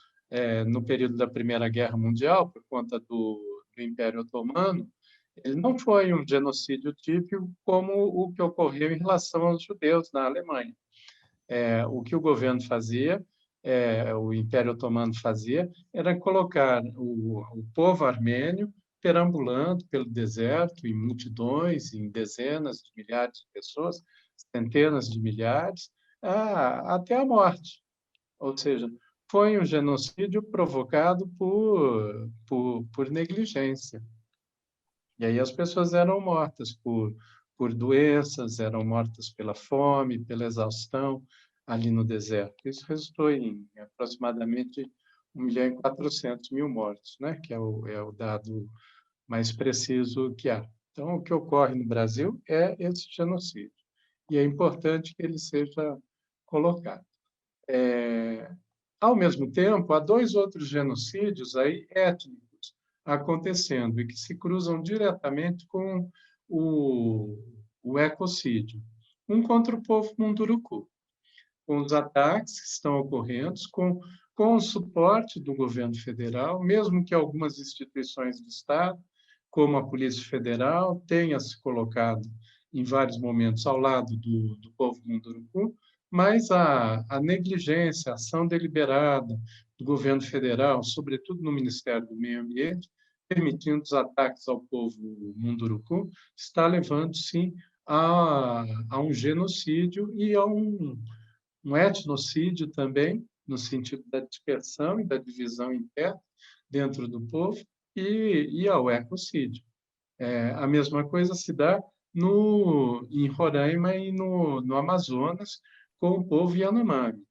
no período da Primeira Guerra Mundial, por conta do Império Otomano, ele não foi um genocídio típico como o que ocorreu em relação aos judeus na Alemanha. O que o governo fazia, o Império Otomano fazia, era colocar o povo armênio perambulando pelo deserto, em multidões, em dezenas de milhares de pessoas, centenas de milhares, até a morte. Ou seja, foi um genocídio provocado por negligência. E aí as pessoas eram mortas por doenças, eram mortas pela fome, pela exaustão ali no deserto. Isso resultou em aproximadamente 1.400.000 mortos, né? Que é o dado mais preciso que há. Então, o que ocorre no Brasil é esse genocídio. E é importante que ele seja colocado. Ao mesmo tempo, há 2 outros genocídios aí étnicos acontecendo e que se cruzam diretamente com o ecocídio. Um contra o povo Munduruku, com os ataques que estão ocorrendo, com o suporte do governo federal, mesmo que algumas instituições do Estado, como a Polícia Federal, tenha se colocado em vários momentos ao lado do povo Munduruku, mas a negligência, a ação deliberada do governo federal, sobretudo no Ministério do Meio Ambiente, permitindo os ataques ao povo Munduruku, está levando, sim, a um genocídio e a um etnocídio também, no sentido da dispersão e da divisão interna dentro do povo, e ao ecocídio. A mesma coisa se dá em Roraima e no Amazonas, com o povo Yanomami.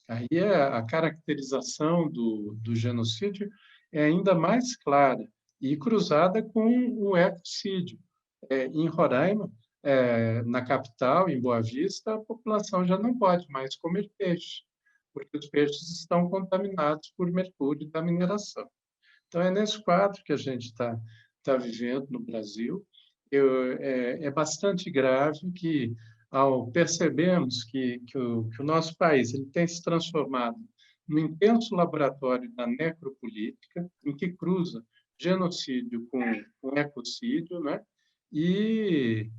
Aí a caracterização do genocídio é ainda mais clara e cruzada com o ecocídio. Em Roraima, na capital, em Boa Vista, a população já não pode mais comer peixe, porque os peixes estão contaminados por mercúrio da mineração. Então, é nesse quadro que a gente está vivendo no Brasil. É bastante grave que, ao percebermos que o nosso país ele tem se transformado num intenso laboratório da necropolítica, em que cruza genocídio com ecocídio, né? E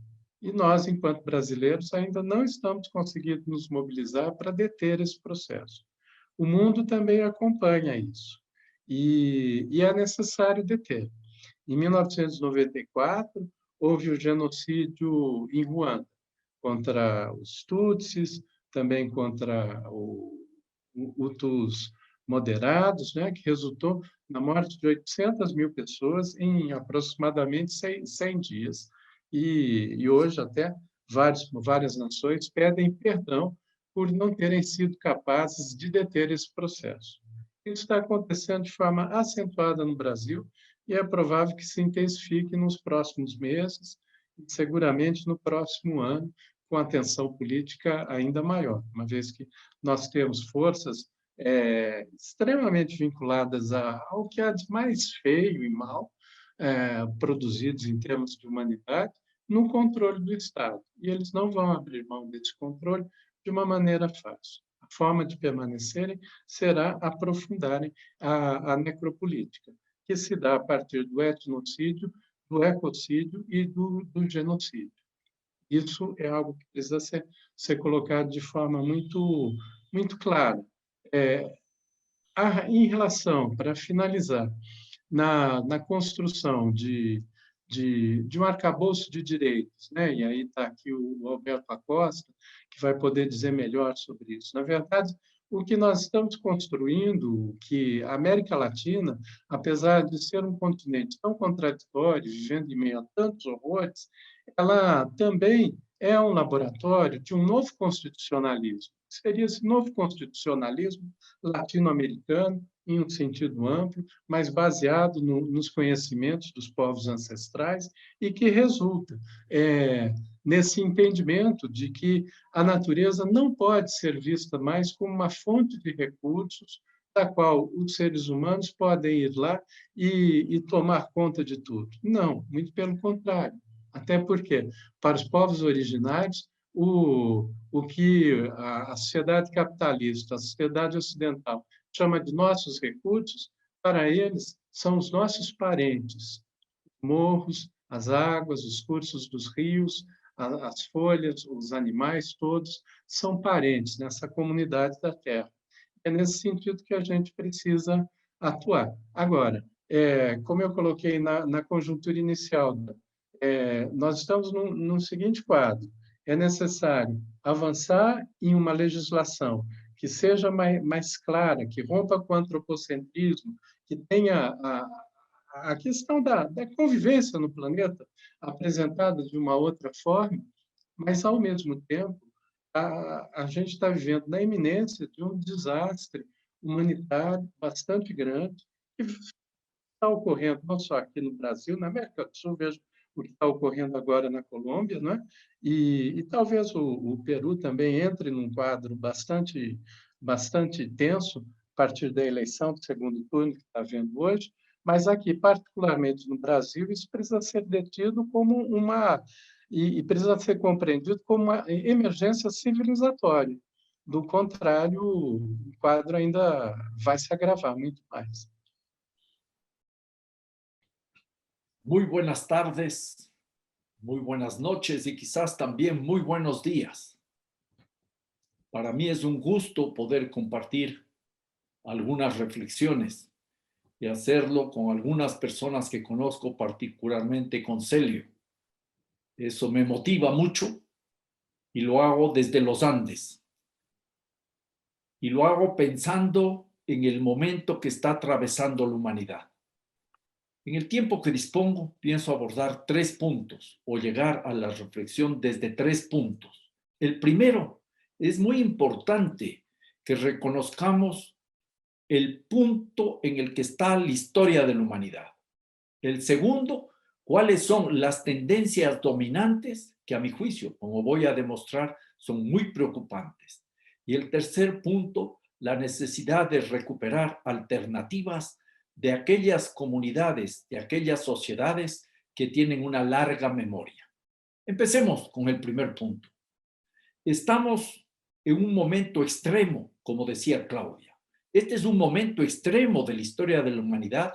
nós, enquanto brasileiros, ainda não estamos conseguindo nos mobilizar para deter esse processo. O mundo também acompanha isso. E é necessário deter. Em 1994, houve o genocídio em Ruanda, contra os Tutsis, também contra os Hutus moderados, né, que resultou na morte de 800 mil pessoas em aproximadamente 100 dias. E hoje até várias nações pedem perdão por não terem sido capazes de deter esse processo. Isso está acontecendo de forma acentuada no Brasil e é provável que se intensifique nos próximos meses e seguramente no próximo ano, com atenção política ainda maior, uma vez que nós temos forças extremamente vinculadas ao que há de mais feio e mal produzidos em termos de humanidade no controle do Estado. E eles não vão abrir mão desse controle de uma maneira fácil. forma de permanecerem será aprofundarem a necropolítica, que se dá a partir do etnocídio, do ecocídio e do genocídio. Isso é algo que precisa ser colocado de forma muito clara. Em relação, para finalizar, na construção de um arcabouço de direitos, né? E aí está aqui o Alberto Acosta, que vai poder dizer melhor sobre isso. Na verdade, o que nós estamos construindo, que a América Latina, apesar de ser um continente tão contraditório, vivendo em meio a tantos horrores, ela também é um laboratório de um novo constitucionalismo. Seria esse novo constitucionalismo latino-americano, em um sentido amplo, mas baseado nos conhecimentos dos povos ancestrais e que resulta nesse entendimento de que a natureza não pode ser vista mais como uma fonte de recursos da qual os seres humanos podem ir lá e tomar conta de tudo. Não, muito pelo contrário. Até porque, para os povos originários, o que a sociedade capitalista, a sociedade ocidental, chama de nossos recursos, para eles são os nossos parentes. Morros, as águas, os cursos dos rios, as folhas, os animais, todos são parentes nessa comunidade da Terra. É nesse sentido que a gente precisa atuar. Agora, como eu coloquei na conjuntura inicial, nós estamos num seguinte quadro. É necessário avançar em uma legislação que seja mais clara, que rompa com o antropocentrismo, que tenha a questão da convivência no planeta apresentada de uma outra forma, mas, ao mesmo tempo, a gente está vivendo na iminência de um desastre humanitário bastante grande, que está ocorrendo não só aqui no Brasil, na América do Sul, vejo o que está ocorrendo agora na Colômbia, não é? E talvez o Peru também entre num quadro bastante tenso a partir da eleição do segundo turno que está havendo hoje, mas aqui, particularmente no Brasil, isso precisa ser detido como e precisa ser compreendido como uma emergência civilizatória. Do contrário, o quadro ainda vai se agravar muito mais. Muy buenas tardes, muy buenas noches y quizás también muy buenos días. Para mí es un gusto poder compartir algunas reflexiones y hacerlo con algunas personas que conozco, particularmente con Celio. Eso me motiva mucho y lo hago desde los Andes. Y lo hago pensando en el momento que está atravesando la humanidad. En el tiempo que dispongo, pienso abordar 3 puntos o llegar a la reflexión desde 3 puntos. El primero, es muy importante que reconozcamos el punto en el que está la historia de la humanidad. El segundo, cuáles son las tendencias dominantes que a mi juicio, como voy a demostrar, son muy preocupantes. Y el tercer punto, la necesidad de recuperar alternativas de aquellas comunidades, de aquellas sociedades que tienen una larga memoria. Empecemos con el primer punto. Estamos en un momento extremo, como decía Claudia. Este es un momento extremo de la historia de la humanidad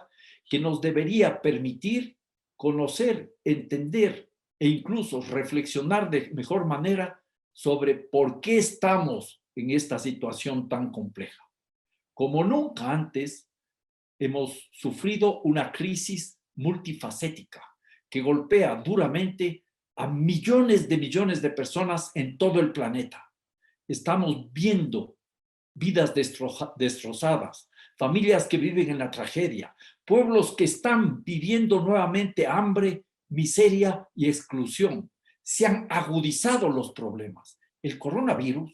que nos debería permitir conocer, entender e incluso reflexionar de mejor manera sobre por qué estamos en esta situación tan compleja. Como nunca antes, hemos sufrido una crisis multifacética que golpea duramente a millones de personas en todo el planeta. Estamos viendo vidas destrozadas, familias que viven en la tragedia, pueblos que están viviendo nuevamente hambre, miseria y exclusión. Se han agudizado los problemas. El coronavirus,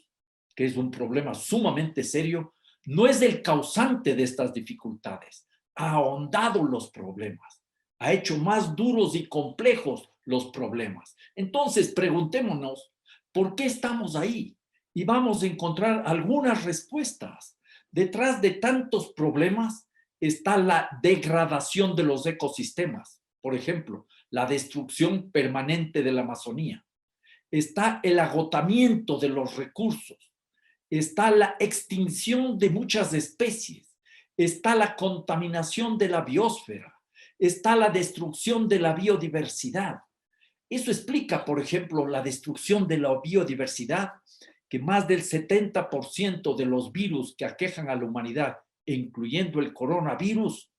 que es un problema sumamente serio, no es el causante de estas dificultades. Ha ahondado los problemas, ha hecho más duros y complejos los problemas. Entonces, preguntémonos, ¿por qué estamos ahí? Y vamos a encontrar algunas respuestas. Detrás de tantos problemas está la degradación de los ecosistemas. Por ejemplo, la destrucción permanente de la Amazonía. Está el agotamiento de los recursos. está la extinción de muchas especies, está la contaminación de la biosfera, está la destrucción de la biodiversidad. Eso explica, por ejemplo, la destrucción de la biodiversidad, que más del 70% de los virus que aquejan a la humanidad, incluyendo el coronavirus,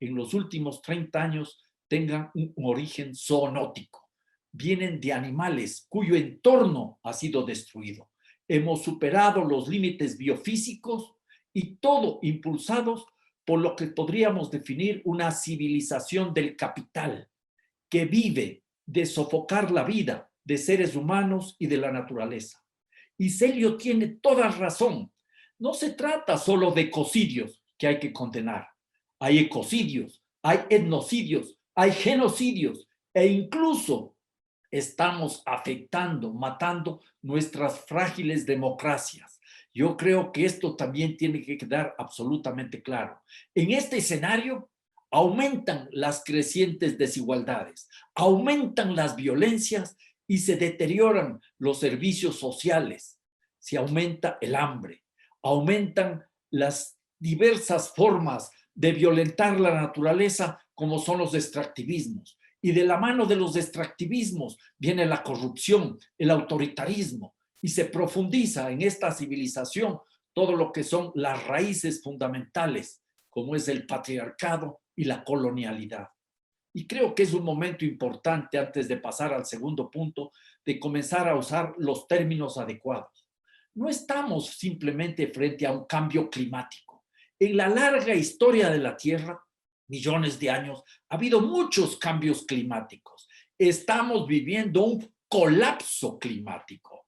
en los últimos 30 años tengan un origen zoonótico. Vienen de animales cuyo entorno ha sido destruido. Hemos superado los límites biofísicos y todo impulsados por lo que podríamos definir una civilización del capital, que vive de sofocar la vida de seres humanos y de la naturaleza. Y Celio tiene toda razón. No se trata solo de ecocidios que hay que condenar. Hay ecocidios, hay etnocidios, hay genocidios e incluso estamos afectando, matando nuestras frágiles democracias. Yo creo que esto también tiene que quedar absolutamente claro. En este escenario aumentan las crecientes desigualdades, aumentan las violencias y se deterioran los servicios sociales. Se aumenta el hambre, aumentan las diversas formas de violentar la naturaleza, como son los extractivismos. Y de la mano de los extractivismos viene la corrupción, el autoritarismo, y se profundiza en esta civilización todo lo que son las raíces fundamentales, como es el patriarcado y la colonialidad. Y creo que es un momento importante, antes de pasar al segundo punto, de comenzar a usar los términos adecuados. No estamos simplemente frente a un cambio climático. En la larga historia de la Tierra, millones de años, ha habido muchos cambios climáticos. Estamos viviendo un colapso climático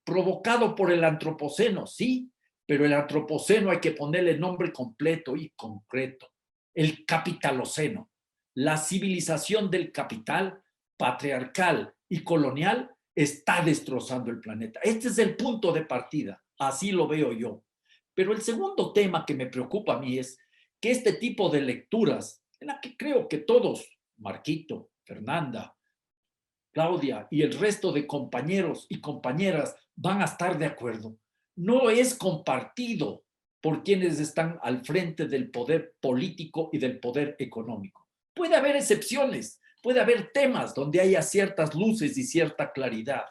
provocado por el antropoceno, sí, pero el antropoceno hay que ponerle nombre completo y concreto. El capitaloceno, la civilización del capital, patriarcal y colonial, está destrozando el planeta. Este es el punto de partida, así lo veo yo. Pero el segundo tema que me preocupa a mí es que este tipo de lecturas, en la que creo que todos, Marquito, Fernanda, Claudia y el resto de compañeros y compañeras van a estar de acuerdo, no es compartido por quienes están al frente del poder político y del poder económico. Puede haber excepciones, puede haber temas donde haya ciertas luces y cierta claridad,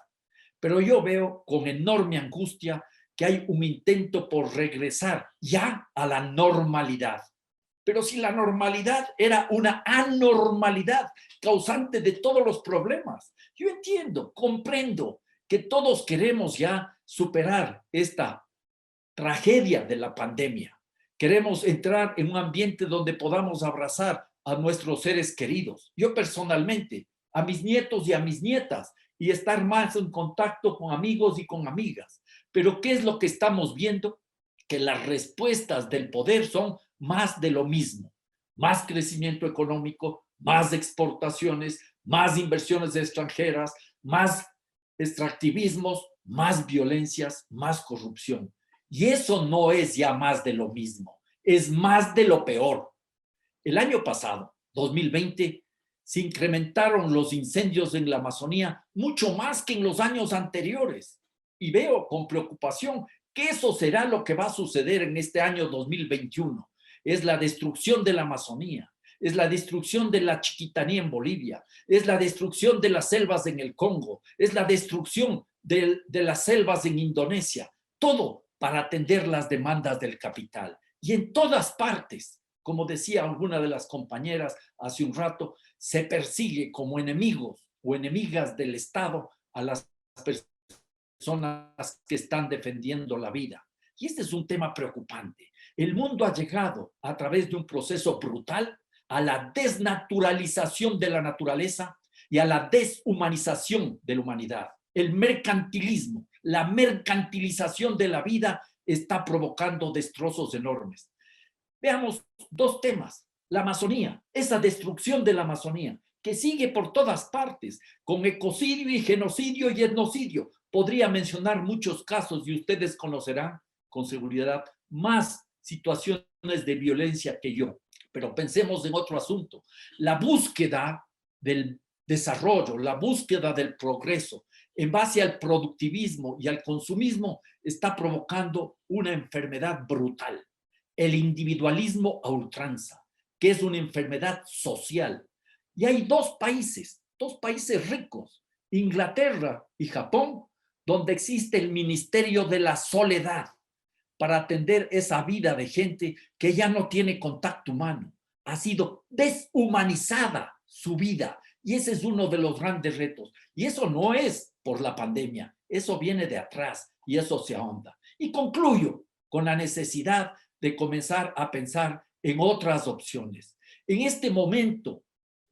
pero yo veo con enorme angustia que hay un intento por regresar ya a la normalidad. Pero si la normalidad era una anormalidad causante de todos los problemas, yo entiendo, comprendo que todos queremos ya superar esta tragedia de la pandemia. Queremos entrar en un ambiente donde podamos abrazar a nuestros seres queridos. Yo personalmente, a mis nietos y a mis nietas, y estar más en contacto con amigos y con amigas. Pero ¿qué es lo que estamos viendo? Que las respuestas del poder son más de lo mismo. Más crecimiento económico, más exportaciones, más inversiones extranjeras, más extractivismos, más violencias, más corrupción. Y eso no es ya más de lo mismo, es más de lo peor. El año pasado, 2020, se incrementaron los incendios en la Amazonía mucho más que en los años anteriores. Y veo con preocupación que eso será lo que va a suceder en este año 2021. Es la destrucción de la Amazonía, es la destrucción de la Chiquitanía en Bolivia, es la destrucción de las selvas en el Congo, es la destrucción de las selvas en Indonesia. Todo para atender las demandas del capital. Y en todas partes, como decía alguna de las compañeras hace un rato, se persigue como enemigos o enemigas del Estado a las personas que están defendiendo la vida. Y este es un tema preocupante. El mundo ha llegado a través de un proceso brutal a la desnaturalización de la naturaleza y a la deshumanización de la humanidad. El mercantilismo, la mercantilización de la vida está provocando destrozos enormes. Veamos dos temas. La Amazonía, esa destrucción de la Amazonía, que sigue por todas partes, con ecocidio y genocidio y etnocidio. Podría mencionar muchos casos y ustedes conocerán con seguridad más situaciones de violencia que yo. Pero pensemos en otro asunto. La búsqueda del desarrollo, la búsqueda del progreso, en base al productivismo y al consumismo, está provocando una enfermedad brutal, el individualismo a ultranza, que es una enfermedad social. Y hay dos países ricos, Inglaterra y Japón, donde existe el Ministerio de la Soledad para atender esa vida de gente que ya no tiene contacto humano. Ha sido deshumanizada su vida y ese es uno de los grandes retos. Y eso no es por la pandemia, eso viene de atrás y eso se ahonda. Y concluyo con la necesidad de comenzar a pensar en otras opciones. En este momento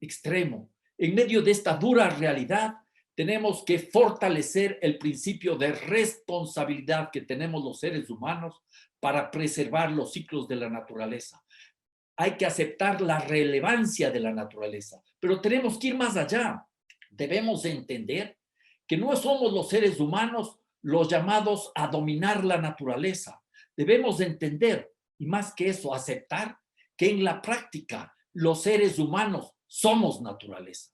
extremo, en medio de esta dura realidad, tenemos que fortalecer el principio de responsabilidad que tenemos los seres humanos para preservar los ciclos de la naturaleza. Hay que aceptar la relevancia de la naturaleza, pero tenemos que ir más allá. Debemos entender que no somos los seres humanos los llamados a dominar la naturaleza. Debemos entender, y más que eso, aceptar que en la práctica los seres humanos somos naturaleza.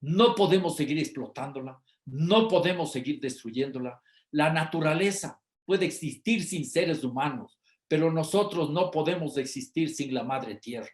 No podemos seguir explotándola, no podemos seguir destruyéndola. La naturaleza puede existir sin seres humanos, pero nosotros no podemos existir sin la madre tierra.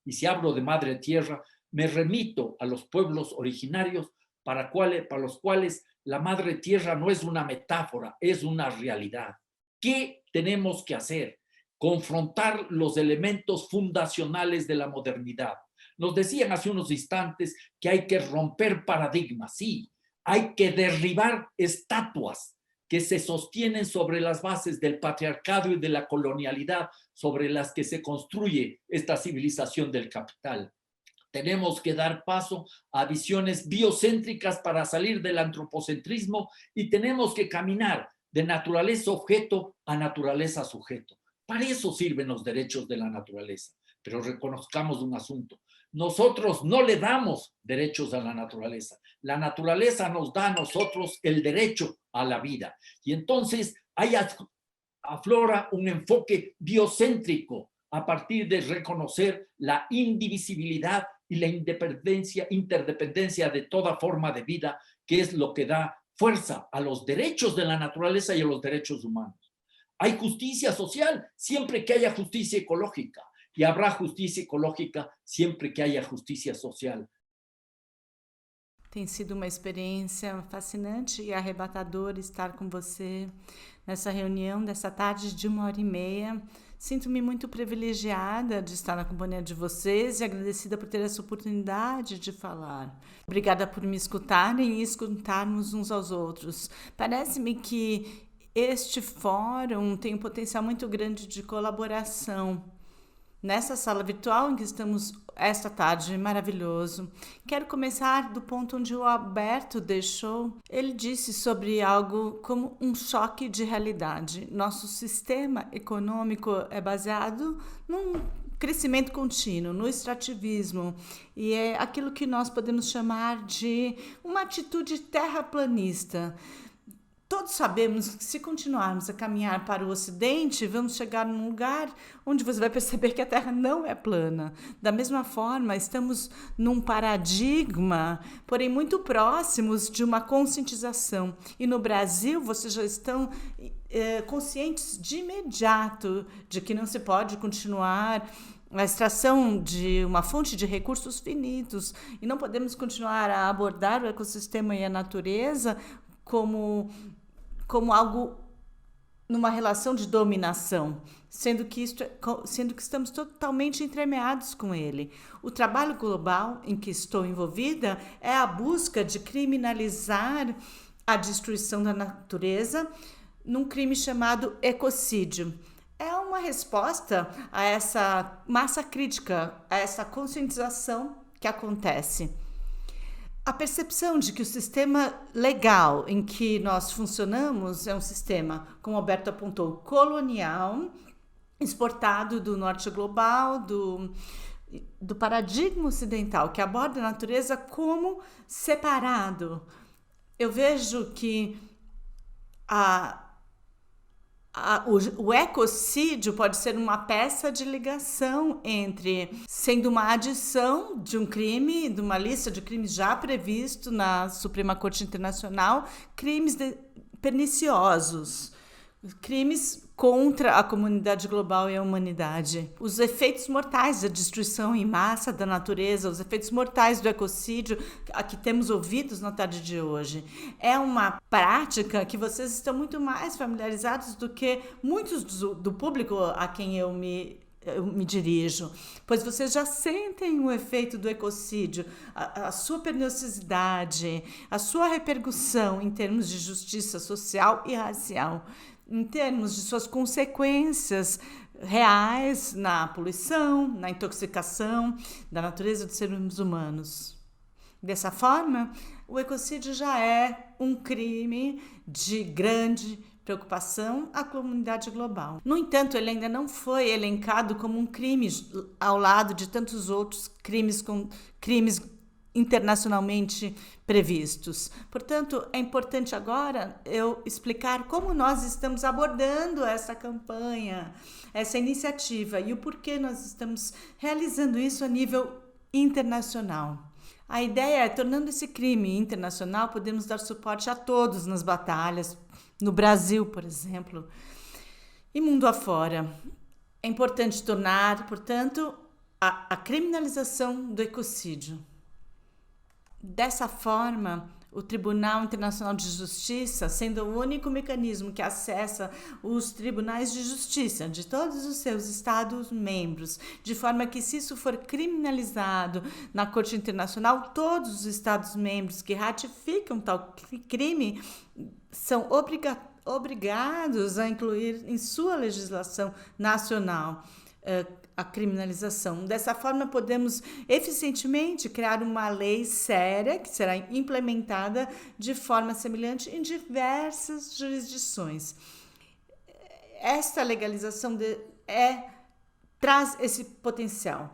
Y si hablo de madre tierra, me remito a los pueblos originarios para los cuales la madre tierra no es una metáfora, es una realidad. ¿Qué tenemos que hacer? Confrontar los elementos fundacionales de la modernidad. Nos decían hace unos instantes que hay que romper paradigmas, sí, hay que derribar estatuas que se sostienen sobre las bases del patriarcado y de la colonialidad sobre las que se construye esta civilización del capital. Tenemos que dar paso a visiones biocéntricas para salir del antropocentrismo y tenemos que caminar de naturaleza objeto a naturaleza sujeto. Para eso sirven los derechos de la naturaleza. Pero reconozcamos un asunto. Nosotros no le damos derechos a la naturaleza. La naturaleza nos da a nosotros el derecho a la vida. Y entonces ahí aflora un enfoque biocéntrico a partir de reconocer la indivisibilidad y la interdependencia de toda forma de vida, que es lo que da fuerza a los derechos de la naturaleza y a los derechos humanos. Hay justicia social siempre que haya justicia ecológica. E haverá justiça ecológica sempre que haya justiça social. Tem sido uma experiência fascinante e arrebatadora estar com você nessa reunião dessa tarde de 1h30. Sinto-me muito privilegiada de estar na companhia de vocês e agradecida por ter essa oportunidade de falar. Obrigada por me escutarem e escutarmos uns aos outros. Parece-me que este fórum tem um potencial muito grande de colaboração. Nessa sala virtual em que estamos esta tarde, maravilhoso. Quero começar do ponto onde o Alberto deixou. Ele disse sobre algo como um choque de realidade. Nosso sistema econômico é baseado num crescimento contínuo, no extrativismo, e é aquilo que nós podemos chamar de uma atitude terraplanista. Todos sabemos que se continuarmos a caminhar para o Ocidente, vamos chegar num lugar onde você vai perceber que a Terra não é plana. Da mesma forma, estamos num paradigma, porém muito próximos de uma conscientização. E no Brasil, vocês já estão conscientes de imediato de que não se pode continuar a extração de uma fonte de recursos finitos e não podemos continuar a abordar o ecossistema e a natureza como algo numa relação de dominação, sendo que estamos totalmente entremeados com ele. O trabalho global em que estou envolvida é a busca de criminalizar a destruição da natureza num crime chamado ecocídio. É uma resposta a essa massa crítica, a essa conscientização que acontece. A percepção de que o sistema legal em que nós funcionamos é um sistema, como Alberto apontou, colonial, exportado do norte global, do paradigma ocidental, que aborda a natureza como separado. Eu vejo que a O ecocídio pode ser uma peça de ligação entre, sendo uma adição de um crime, de uma lista de crimes já previsto na Suprema Corte Internacional, crimes perniciosos, crimes contra a comunidade global e a humanidade. Os efeitos mortais da destruição em massa da natureza, os efeitos mortais do ecocídio, a que temos ouvidos na tarde de hoje. É uma prática que vocês estão muito mais familiarizados do que muitos do público a quem eu me dirijo, pois vocês já sentem o efeito do ecocídio, a sua perniciosidade, a sua repercussão em termos de justiça social e racial, em termos de suas consequências reais na poluição, na intoxicação da natureza dos seres humanos. Dessa forma, o ecocídio já é um crime de grande preocupação à comunidade global. No entanto, ele ainda não foi elencado como um crime ao lado de tantos outros crimes internacionalmente previstos. Portanto, é importante agora eu explicar como nós estamos abordando essa campanha, essa iniciativa e o porquê nós estamos realizando isso a nível internacional. A ideia é, tornando esse crime internacional, podemos dar suporte a todos nas batalhas, no Brasil, por exemplo, e mundo afora. É importante tornar, portanto, a criminalização do ecocídio. Dessa forma, o Tribunal Internacional de Justiça, sendo o único mecanismo que acessa os tribunais de justiça de todos os seus Estados-membros, de forma que, se isso for criminalizado na Corte Internacional, todos os Estados-membros que ratificam tal crime são obrigados a incluir em sua legislação nacional a criminalização. Dessa forma, podemos eficientemente criar uma lei séria que será implementada de forma semelhante em diversas jurisdições. Esta legalização traz esse potencial.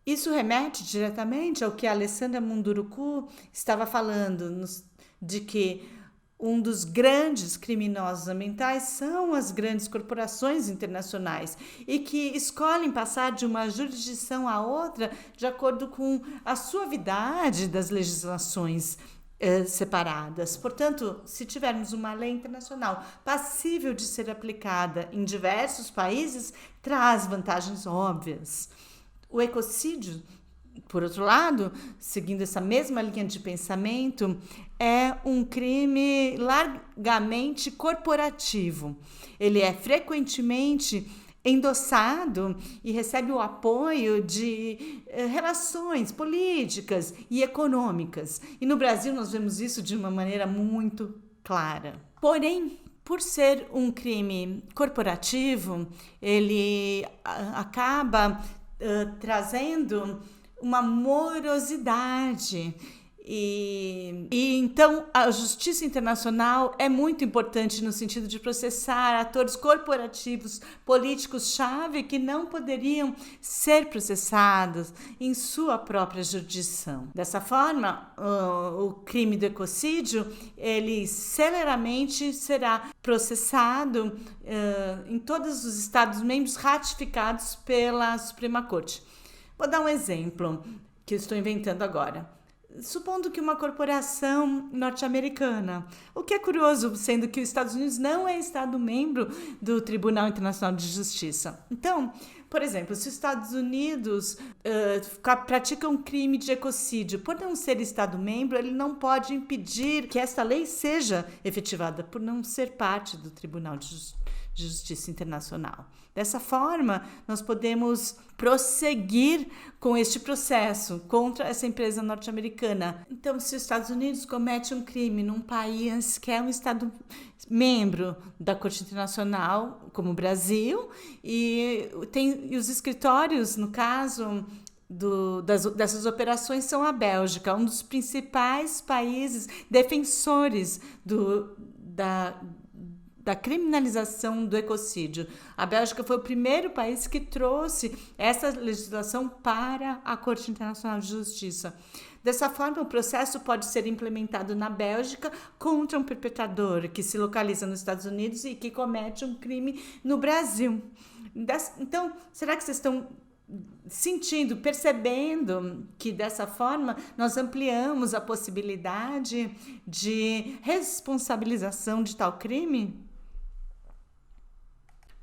Isso remete diretamente ao que a Alessandra Munduruku estava falando, de que um dos grandes criminosos ambientais são as grandes corporações internacionais e que escolhem passar de uma jurisdição a outra de acordo com a suavidade das legislações separadas. Portanto, se tivermos uma lei internacional passível de ser aplicada em diversos países, traz vantagens óbvias. O ecocídio, por outro lado, seguindo essa mesma linha de pensamento, é um crime largamente corporativo. Ele é frequentemente endossado e recebe o apoio de relações políticas e econômicas. E no Brasil nós vemos isso de uma maneira muito clara. Porém, por ser um crime corporativo, ele acaba trazendo uma morosidade. E então a justiça internacional é muito importante no sentido de processar atores corporativos, políticos-chave que não poderiam ser processados em sua própria jurisdição. Dessa forma, o crime do ecocídio, ele celeramente será processado em todos os Estados-membros ratificados pela Suprema Corte. Vou dar um exemplo que eu estou inventando agora. Supondo que uma corporação norte-americana, o que é curioso, sendo que os Estados Unidos não é Estado-membro do Tribunal Internacional de Justiça. Então, por exemplo, se os Estados Unidos praticam um crime de ecocídio, por não ser Estado-membro, ele não pode impedir que esta lei seja efetivada, por não ser parte do Tribunal de Justiça Internacional. Dessa forma, nós podemos prosseguir com este processo contra essa empresa norte-americana. Então, se os Estados Unidos cometem um crime num país que é um Estado membro da Corte Internacional, como o Brasil, e os escritórios, no caso dessas operações, são a Bélgica, um dos principais países defensores da criminalização do ecocídio. A Bélgica foi o primeiro país que trouxe essa legislação para a Corte Internacional de Justiça. Dessa forma, o processo pode ser implementado na Bélgica contra um perpetrador que se localiza nos Estados Unidos e que comete um crime no Brasil. Então, será que vocês estão sentindo, percebendo que dessa forma nós ampliamos a possibilidade de responsabilização de tal crime?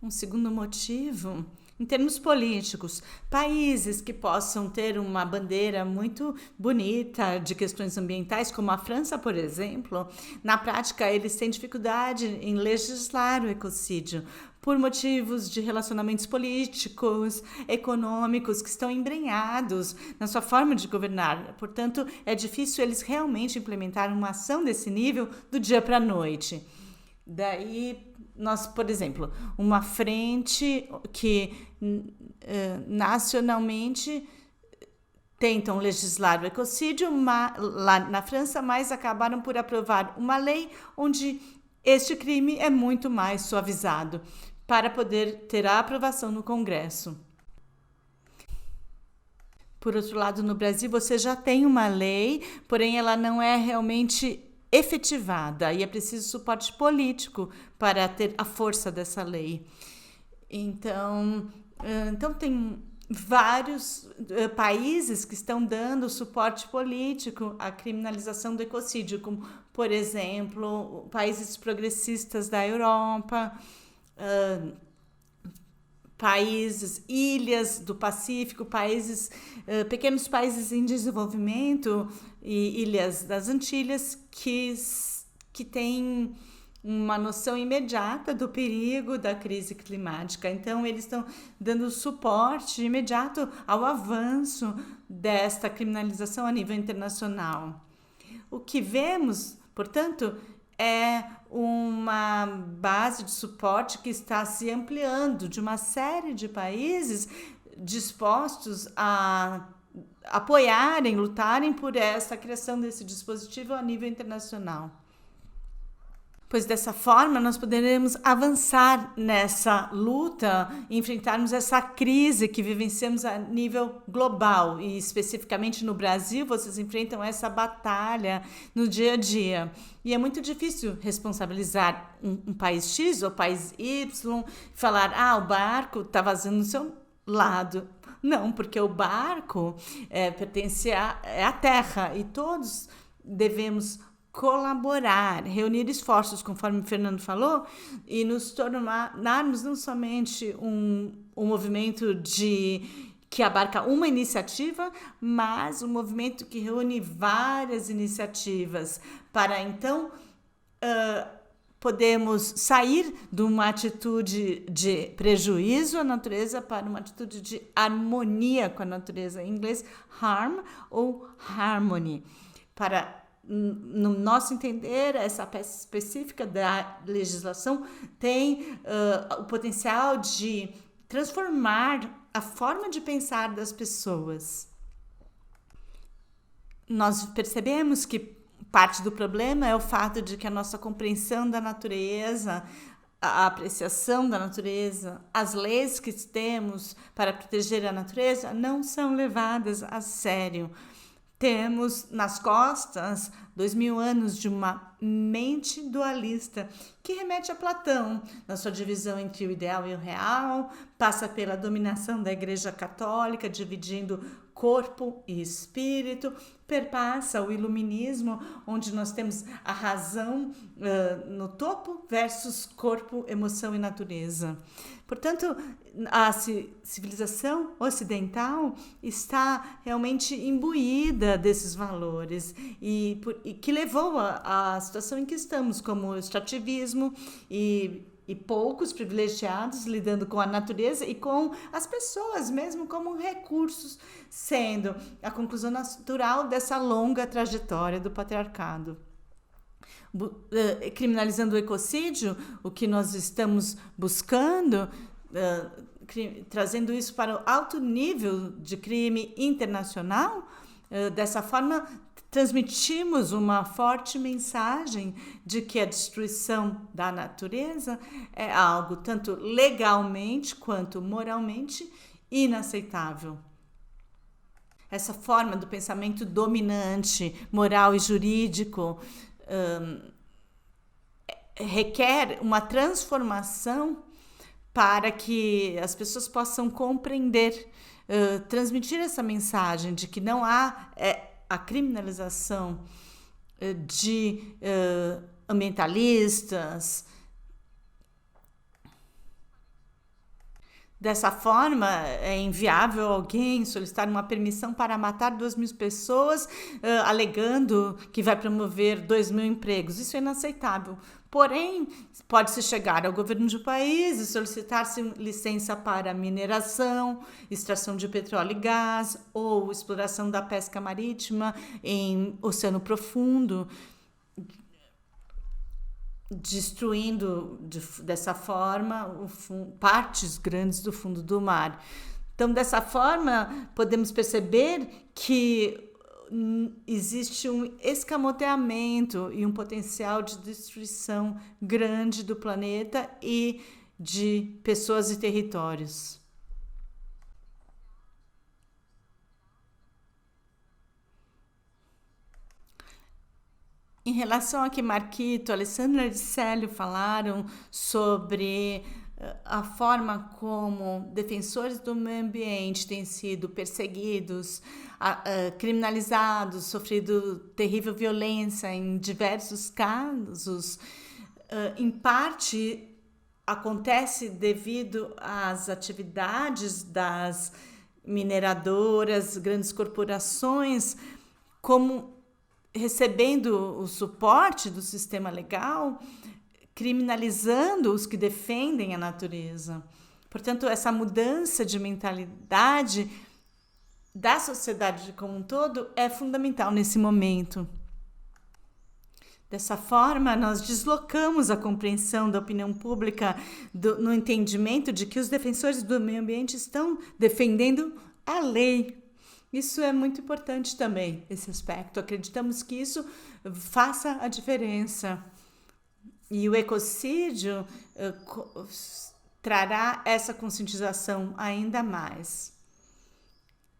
Um segundo motivo, em termos políticos, países que possam ter uma bandeira muito bonita de questões ambientais, como a França, por exemplo, na prática eles têm dificuldade em legislar o ecocídio, por motivos de relacionamentos políticos, econômicos, que estão embrenhados na sua forma de governar. Portanto, é difícil eles realmente implementar uma ação desse nível do dia para a noite. Daí, nós, por exemplo, uma frente que nacionalmente tentam legislar o ecocídio lá na França, mas acabaram por aprovar uma lei onde este crime é muito mais suavizado, para poder ter a aprovação no Congresso. Por outro lado, no Brasil, você já tem uma lei, porém ela não é realmente efetivada e é preciso suporte político para ter a força dessa lei. Então tem vários países que estão dando suporte político à criminalização do ecocídio, como, por exemplo, países progressistas da Europa, países, ilhas do Pacífico, pequenos países em desenvolvimento e ilhas das Antilhas que têm uma noção imediata do perigo da crise climática. Então, eles estão dando suporte imediato ao avanço desta criminalização a nível internacional. O que vemos, portanto, é uma base de suporte que está se ampliando de uma série de países dispostos a apoiarem, lutarem por essa criação desse dispositivo a nível internacional. Pois dessa forma nós poderemos avançar nessa luta e enfrentarmos essa crise que vivenciamos a nível global e especificamente no Brasil vocês enfrentam essa batalha no dia a dia. E é muito difícil responsabilizar um país X ou país Y, falar, o barco está vazando no seu lado. Não, porque o barco pertence à terra e todos devemos colaborar, reunir esforços, conforme o Fernando falou, e nos tornarmos não somente um movimento que abarca uma iniciativa, mas um movimento que reúne várias iniciativas, para então podemos sair de uma atitude de prejuízo à natureza para uma atitude de harmonia com a natureza, em inglês harm ou harmony, para no nosso entender, essa peça específica da legislação tem o potencial de transformar a forma de pensar das pessoas. Nós percebemos que parte do problema é o fato de que a nossa compreensão da natureza, a apreciação da natureza, as leis que temos para proteger a natureza não são levadas a sério. Temos nas costas 2000 anos de uma mente dualista que remete a Platão, na sua divisão entre o ideal e o real, passa pela dominação da Igreja Católica, dividindo corpo e espírito, perpassa o iluminismo, onde nós temos a razão no topo versus corpo, emoção e natureza. Portanto, a civilização ocidental está realmente imbuída desses valores e que levou à situação em que estamos, como o extrativismo e poucos privilegiados lidando com a natureza e com as pessoas mesmo como recursos, sendo a conclusão natural dessa longa trajetória do patriarcado. Criminalizando o ecocídio, o que nós estamos buscando, trazendo isso para o alto nível de crime internacional, dessa forma transmitimos uma forte mensagem de que a destruição da natureza é algo tanto legalmente quanto moralmente inaceitável. Essa forma do pensamento dominante, moral e jurídico, requer uma transformação para que as pessoas possam compreender, transmitir essa mensagem de que não há a criminalização de ambientalistas. Dessa forma, é inviável alguém solicitar uma permissão para matar 2.000 pessoas, alegando que vai promover 2.000 empregos. Isso é inaceitável. Porém, pode-se chegar ao governo de um país e solicitar-se licença para mineração, extração de petróleo e gás ou exploração da pesca marítima em oceano profundo, destruindo dessa forma partes grandes do fundo do mar. Então, dessa forma, podemos perceber que existe um escamoteamento e um potencial de destruição grande do planeta e de pessoas e territórios. Em relação a que Marquito, Alessandra e Célio falaram sobre a forma como defensores do meio ambiente têm sido perseguidos, criminalizados, sofrido terrível violência em diversos casos, em parte acontece devido às atividades das mineradoras, grandes corporações, como recebendo o suporte do sistema legal, criminalizando os que defendem a natureza. Portanto, essa mudança de mentalidade da sociedade como um todo é fundamental nesse momento. Dessa forma, nós deslocamos a compreensão da opinião pública no entendimento de que os defensores do meio ambiente estão defendendo a lei. Isso é muito importante também, esse aspecto. Acreditamos que isso faça a diferença. E o ecocídio trará essa conscientização ainda mais.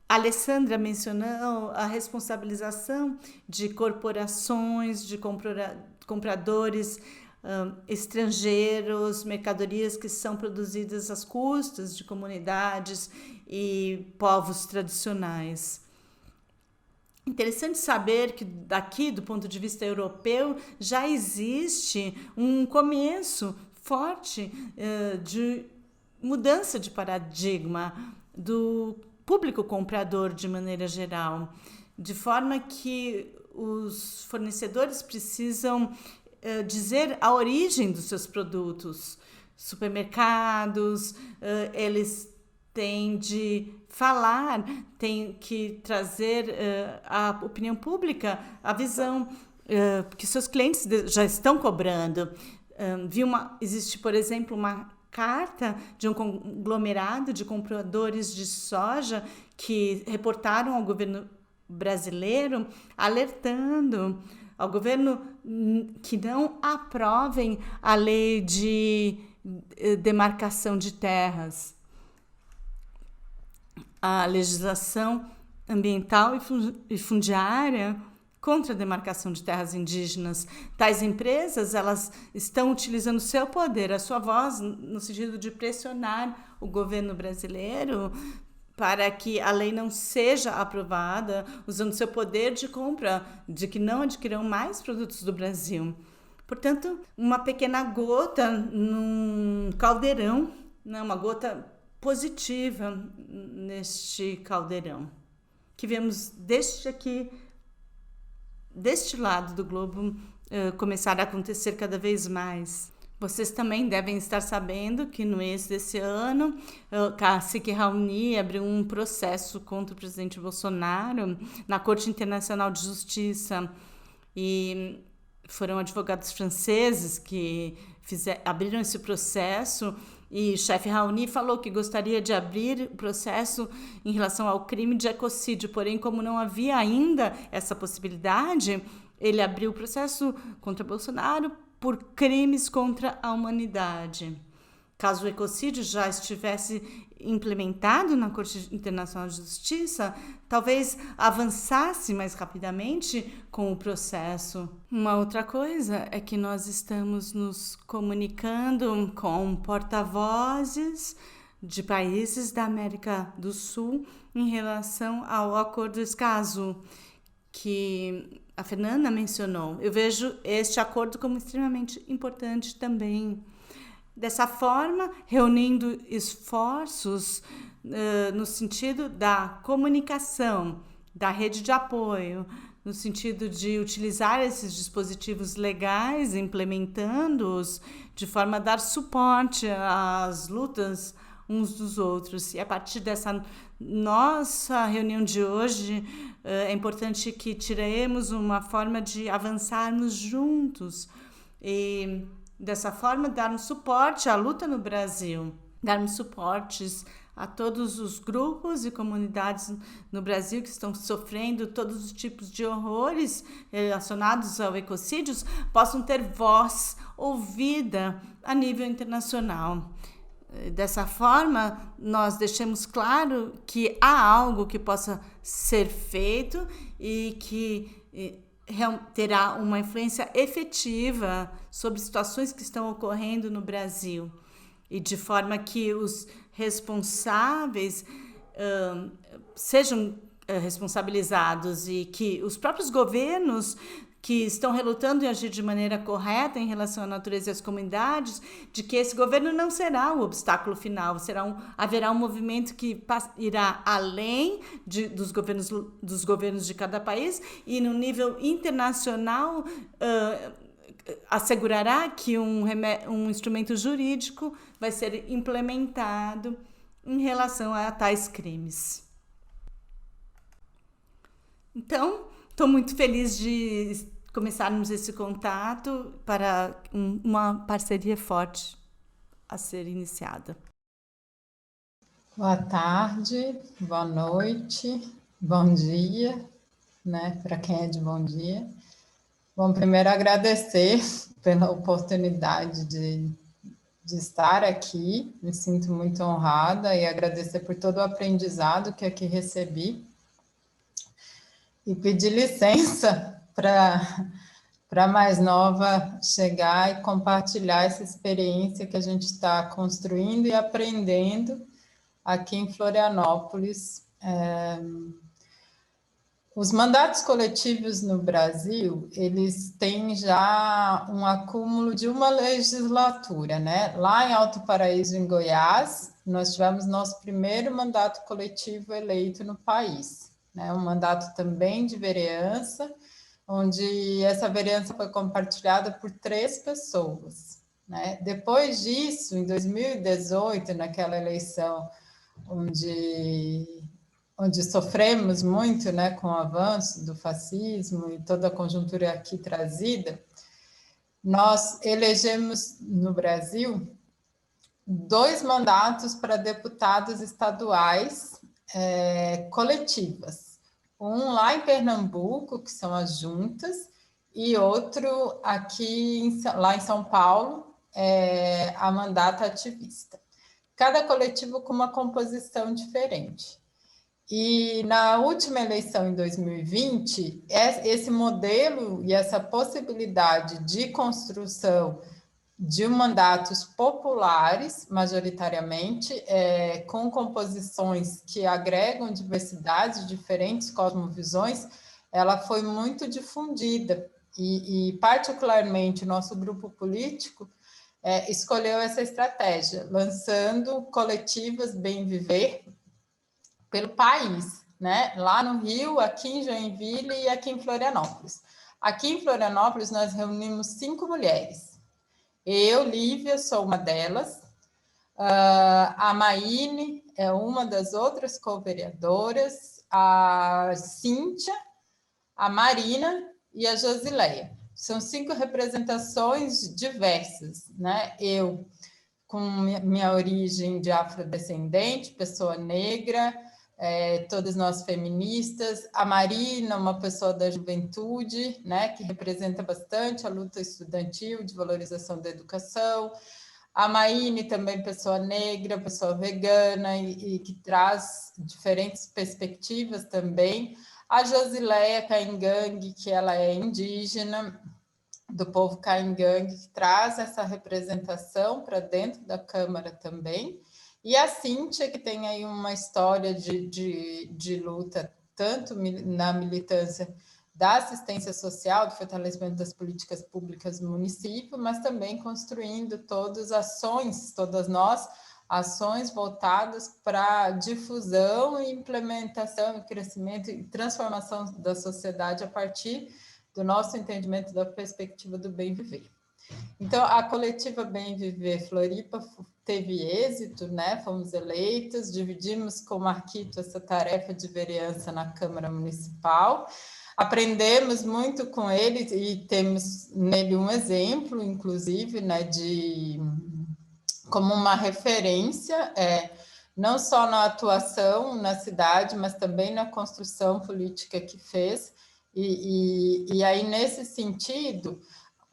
A Alessandra mencionou a responsabilização de corporações, de compradores estrangeiros, mercadorias que são produzidas às custas de comunidades e povos tradicionais. Interessante saber que daqui, do ponto de vista europeu, já existe um começo forte de mudança de paradigma do público comprador de maneira geral, de forma que os fornecedores precisam dizer a origem dos seus produtos. Supermercados, eles têm de falar, têm que trazer à opinião pública a visão que seus clientes já estão cobrando. Existe, por exemplo, uma carta de um conglomerado de compradores de soja que reportaram ao governo brasileiro, alertando ao governo que não aprovem a lei de demarcação de terras, a legislação ambiental e fundiária contra a demarcação de terras indígenas. Tais empresas, elas estão utilizando seu poder, a sua voz, no sentido de pressionar o governo brasileiro para que a lei não seja aprovada, usando seu poder de compra, de que não adquirirão mais produtos do Brasil. Portanto, uma pequena gota num caldeirão, né, uma gota positiva neste caldeirão, que vemos deste lado do globo começar a acontecer cada vez mais. Vocês também devem estar sabendo que no mês desse ano, Cacique Raoni abriu um processo contra o presidente Bolsonaro na Corte Internacional de Justiça, e foram advogados franceses que abriram esse processo E o chefe Raoni falou que gostaria de abrir o processo em relação ao crime de ecocídio, porém, como não havia ainda essa possibilidade, ele abriu o processo contra Bolsonaro por crimes contra a humanidade. Caso o ecocídio já estivesse implementado na Corte Internacional de Justiça, talvez avançasse mais rapidamente com o processo. Uma outra coisa é que nós estamos nos comunicando com porta-vozes de países da América do Sul em relação ao acordo Escazú, que a Fernanda mencionou. Eu vejo este acordo como extremamente importante também. Dessa forma, reunindo esforços no sentido da comunicação, da rede de apoio, no sentido de utilizar esses dispositivos legais, implementando-os, de forma a dar suporte às lutas uns dos outros. E a partir dessa nossa reunião de hoje, é importante que tiremos uma forma de avançarmos juntos e, dessa forma, darmos suporte à luta no Brasil, darmos suportes a todos os grupos e comunidades no Brasil que estão sofrendo todos os tipos de horrores relacionados ao ecocídios, possam ter voz ouvida a nível internacional. Dessa forma, nós deixamos claro que há algo que possa ser feito e que terá uma influência efetiva sobre situações que estão ocorrendo no Brasil, e de forma que os responsáveis sejam responsabilizados e que os próprios governos que estão relutando em agir de maneira correta em relação à natureza e às comunidades, de que esse governo não será o obstáculo final, haverá um movimento que irá além dos governos de cada país e no nível internacional assegurará que um instrumento jurídico vai ser implementado em relação a tais crimes. Então, estou muito feliz de começarmos esse contato para uma parceria forte a ser iniciada. Boa tarde, boa noite, bom dia, né, para quem é de bom dia. Bom, primeiro agradecer pela oportunidade de estar aqui, me sinto muito honrada e agradecer por todo o aprendizado que aqui recebi. E pedir licença para a mais nova chegar e compartilhar essa experiência que a gente está construindo e aprendendo aqui em Florianópolis. Os mandatos coletivos no Brasil, eles têm já um acúmulo de uma legislatura, né? Lá em Alto Paraíso, em Goiás, nós tivemos nosso primeiro mandato coletivo eleito no país, né? Um mandato também de vereança, onde essa vereança foi compartilhada por 3 pessoas, né? Depois disso, em 2018, naquela eleição onde sofremos muito, né, com o avanço do fascismo e toda a conjuntura aqui trazida, nós elegemos no Brasil 2 mandatos para deputados estaduais coletivas. Um lá em Pernambuco, que são as juntas, e outro aqui lá em São Paulo, a mandato ativista. Cada coletivo com uma composição diferente. E na última eleição, em 2020, esse modelo e essa possibilidade de construção de mandatos populares, majoritariamente, com composições que agregam diversidade, diferentes cosmovisões, ela foi muito difundida. E particularmente, o nosso grupo político escolheu essa estratégia, lançando coletivas Bem Viver pelo país, né? Lá no Rio, aqui em Joinville e aqui em Florianópolis. Aqui em Florianópolis, nós reunimos 5 mulheres. Eu, Lívia, sou uma delas. A Maíne é uma das outras co-vereadoras. A Cíntia, a Marina e a Josileia. São 5 representações diversas, né? Eu, com minha origem de afrodescendente, pessoa negra, todas nós feministas, a Marina, uma pessoa da juventude, né, que representa bastante a luta estudantil de valorização da educação, a Maine também pessoa negra, pessoa vegana e que traz diferentes perspectivas também, a Josileia Caingangue, que ela é indígena, do povo Caingangue, que traz essa representação para dentro da Câmara também, e a Cíntia, que tem aí uma história de luta, tanto na militância da assistência social, do fortalecimento das políticas públicas no município, mas também construindo todas nós, ações voltadas para difusão e implementação, e crescimento e transformação da sociedade a partir do nosso entendimento da perspectiva do bem viver. Então, a coletiva Bem Viver Floripa teve êxito, né? Fomos eleitos, dividimos com o Marquito essa tarefa de vereança na Câmara Municipal, aprendemos muito com ele e temos nele um exemplo, inclusive, né, como uma referência, não só na atuação na cidade, mas também na construção política que fez, e aí, nesse sentido,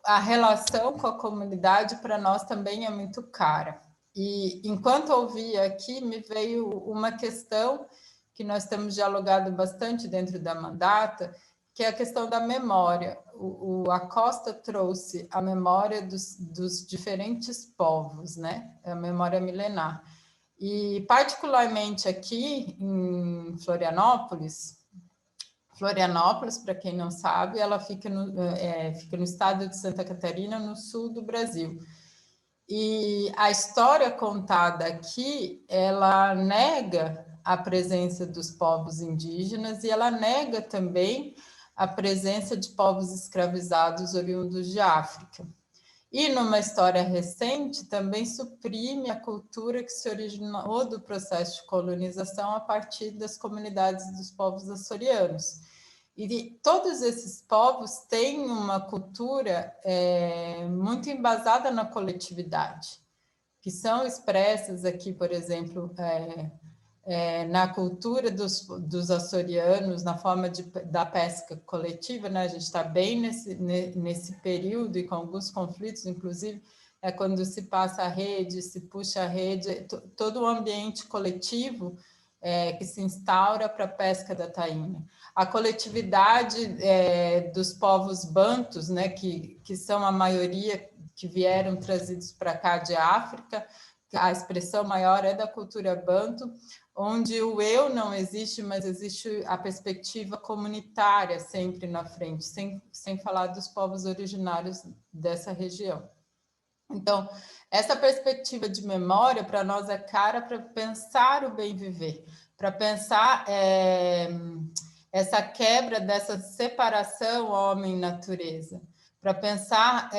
a relação com a comunidade para nós também é muito cara. E enquanto ouvia aqui, me veio uma questão que nós temos dialogado bastante dentro da mandata, que é a questão da memória. O Acosta trouxe a memória dos diferentes povos, né? A memória milenar. E, particularmente aqui em Florianópolis, para quem não sabe, ela fica no estado de Santa Catarina, no sul do Brasil. E a história contada aqui, ela nega a presença dos povos indígenas e ela nega também a presença de povos escravizados oriundos de África. E numa história recente, também suprime a cultura que se originou do processo de colonização a partir das comunidades dos povos açorianos. E todos esses povos têm uma cultura muito embasada na coletividade, que são expressas aqui, por exemplo, na cultura dos açorianos, na forma da pesca coletiva, né? A gente está bem nesse período e com alguns conflitos, inclusive, quando se passa a rede, se puxa a rede, todo o ambiente coletivo que se instaura para a pesca da taína. A coletividade dos povos bantus, né, que são a maioria que vieram trazidos para cá de África, a expressão maior é da cultura bantu, onde o eu não existe, mas existe a perspectiva comunitária sempre na frente, sem falar dos povos originários dessa região. Então, essa perspectiva de memória para nós é cara para pensar o bem viver, para pensar essa quebra dessa separação homem-natureza, para pensar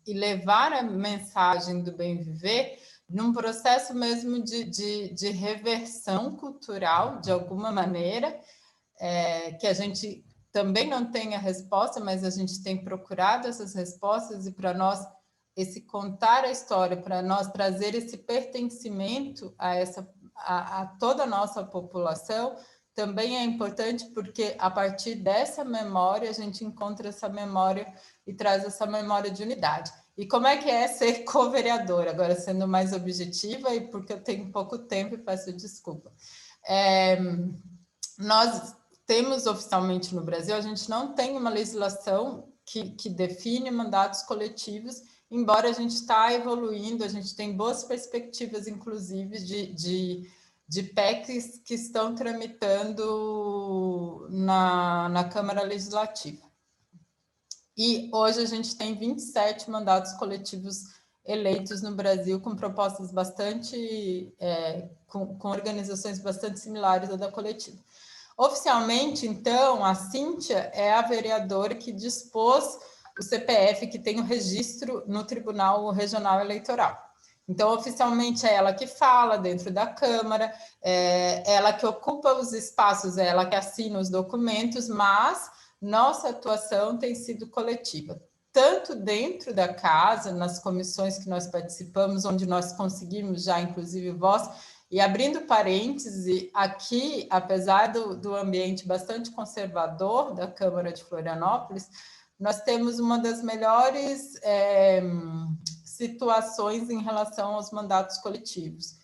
e levar a mensagem do bem viver num processo mesmo de reversão cultural, de alguma maneira, que a gente também não tem a resposta, mas a gente tem procurado essas respostas, e para nós, esse contar a história, para nós trazer esse pertencimento a toda a nossa população, também é importante, porque a partir dessa memória, a gente encontra essa memória e traz essa memória de unidade. E como é que é ser co-vereadora? Agora, sendo mais objetiva, e porque eu tenho pouco tempo e peço desculpa. Nós temos oficialmente no Brasil, a gente não tem uma legislação que define mandatos coletivos, embora a gente está evoluindo, a gente tem boas perspectivas, inclusive, de PECs que estão tramitando na Câmara Legislativa. E hoje a gente tem 27 mandatos coletivos eleitos no Brasil, com propostas bastante, com organizações bastante similares à da coletiva. Oficialmente, então, a Cíntia é a vereadora que dispôs o CPF, que tem o registro no Tribunal Regional Eleitoral. Então, oficialmente, é ela que fala dentro da Câmara, ela que ocupa os espaços, ela que assina os documentos, mas nossa atuação tem sido coletiva. tanto dentro da casa, nas comissões que nós participamos, onde nós conseguimos já, inclusive, voz. E abrindo parêntese, aqui, apesar do ambiente bastante conservador da Câmara de Florianópolis, nós temos uma das melhores situações em relação aos mandatos coletivos.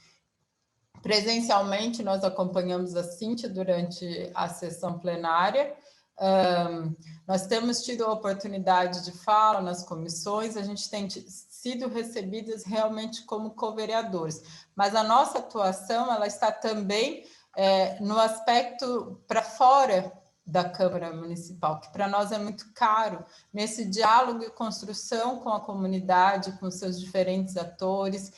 Presencialmente, nós acompanhamos a Cíntia durante a sessão plenária. Nós temos tido a oportunidade de fala nas comissões, a gente tem sido recebidas realmente como co-vereadores, mas a nossa atuação ela está também no aspecto para fora da Câmara Municipal, que para nós é muito caro, nesse diálogo e construção com a comunidade, com seus diferentes atores,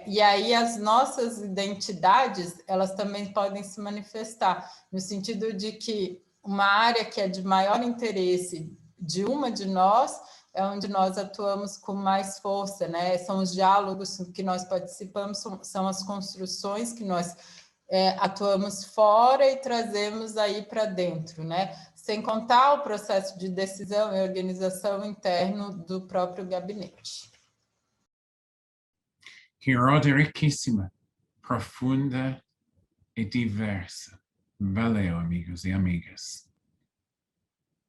e aí as nossas identidades, elas também podem se manifestar, no sentido de que uma área que é de maior interesse de uma de nós, é onde nós atuamos com mais força, né? São os diálogos que nós participamos, são as construções que nós atuamos fora e trazemos aí para dentro, né? Sem contar o processo de decisão e organização interno do próprio gabinete. Que roda riquíssima, profunda e diversa. Valeu, amigos e amigas.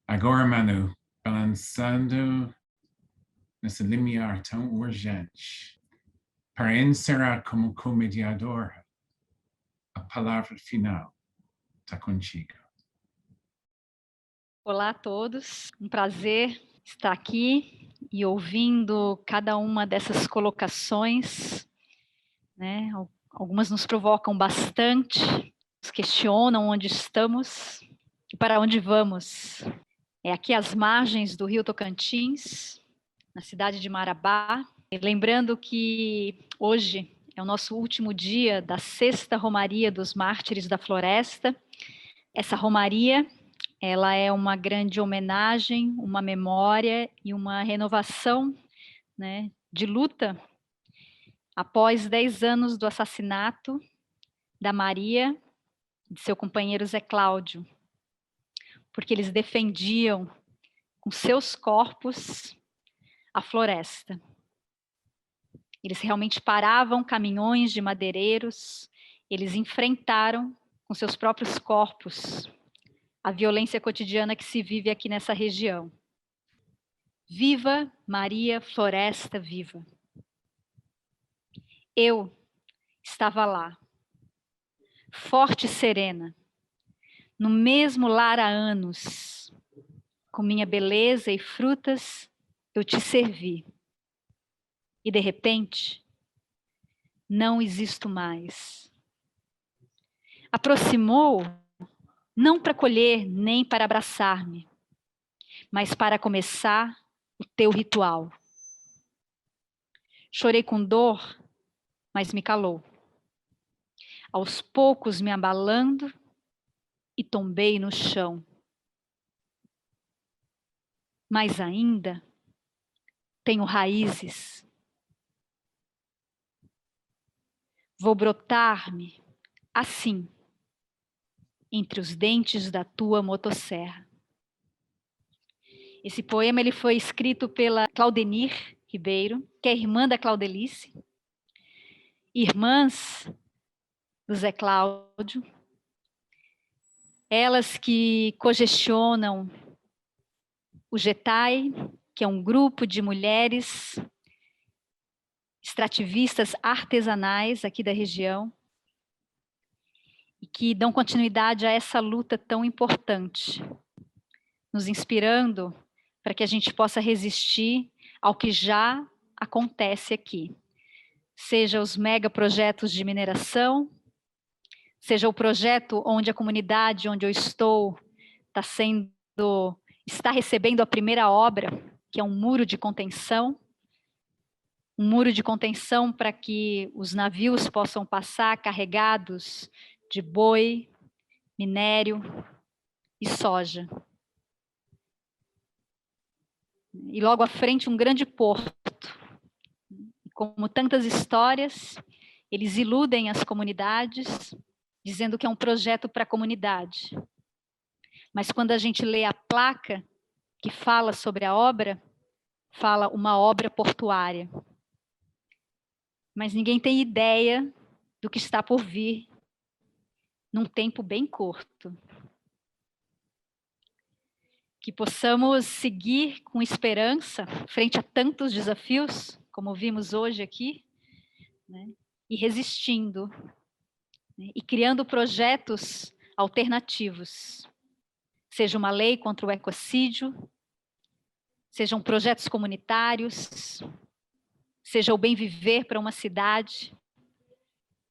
Agora, Manu, balançando nesse limiar tão urgente, para encerrar como comediadora, a palavra final está contigo. Olá a todos, um prazer estar aqui e ouvindo cada uma dessas colocações, né? Algumas nos provocam bastante, nos questionam onde estamos e para onde vamos. É aqui às margens do Rio Tocantins, na cidade de Marabá, e lembrando que hoje é o nosso último dia da 6ª Romaria dos Mártires da Floresta. Essa romaria, ela é uma grande homenagem, uma memória e uma renovação, né, de luta após 10 anos do assassinato da Maria e de seu companheiro Zé Cláudio, porque eles defendiam com seus corpos a floresta. Eles realmente paravam caminhões de madeireiros, eles enfrentaram com seus próprios corpos a violência cotidiana que se vive aqui nessa região. Viva Maria Floresta Viva! Eu estava lá, forte e serena, no mesmo lar há anos, com minha beleza e frutas, eu te servi. E de repente, não existo mais. Aproximou, não para colher nem para abraçar-me, mas para começar o teu ritual. Chorei com dor, mas me calou. Aos poucos me abalando e tombei no chão. Mas ainda tenho raízes. Vou brotar-me assim, entre os dentes da tua motosserra. Esse poema ele foi escrito pela Claudenir Ribeiro, que é irmã da Claudelice, irmãs do Zé Cláudio, elas que cogestionam o GETAI, que é um grupo de mulheres extrativistas artesanais aqui da região, e que dão continuidade a essa luta tão importante, nos inspirando para que a gente possa resistir ao que já acontece aqui. Seja os megaprojetos de mineração, seja o projeto onde a comunidade onde eu estou está recebendo a primeira obra, que é um muro de contenção para que os navios possam passar carregados de boi, minério e soja. E logo à frente um grande porto. Como tantas histórias, eles iludem as comunidades, dizendo que é um projeto para a comunidade. Mas quando a gente lê a placa que fala sobre a obra, fala uma obra portuária. Mas ninguém tem ideia do que está por vir num tempo bem curto. Que possamos seguir com esperança frente a tantos desafios, como vimos hoje aqui, né? E resistindo, né? E criando projetos alternativos. Seja uma lei contra o ecocídio, sejam projetos comunitários, seja o bem viver para uma cidade,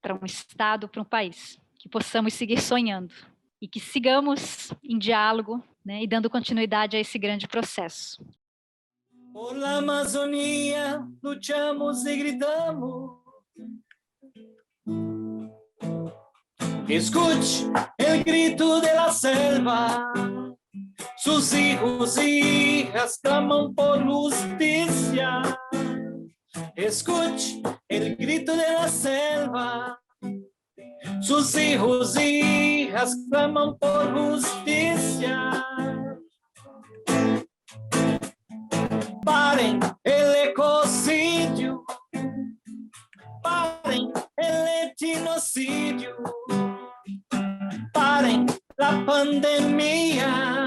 para um estado, para um país. Que possamos seguir sonhando e que sigamos em diálogo, né, e dando continuidade a esse grande processo. Por la Amazonía luchamos y gritamos. Escuche el grito de la selva. Sus hijos y hijas claman por justicia. Escuche el grito de la selva. Sus hijos y hijas claman por justicia. Paren el ecocidio. Paren el genocidio. Paren la pandemia.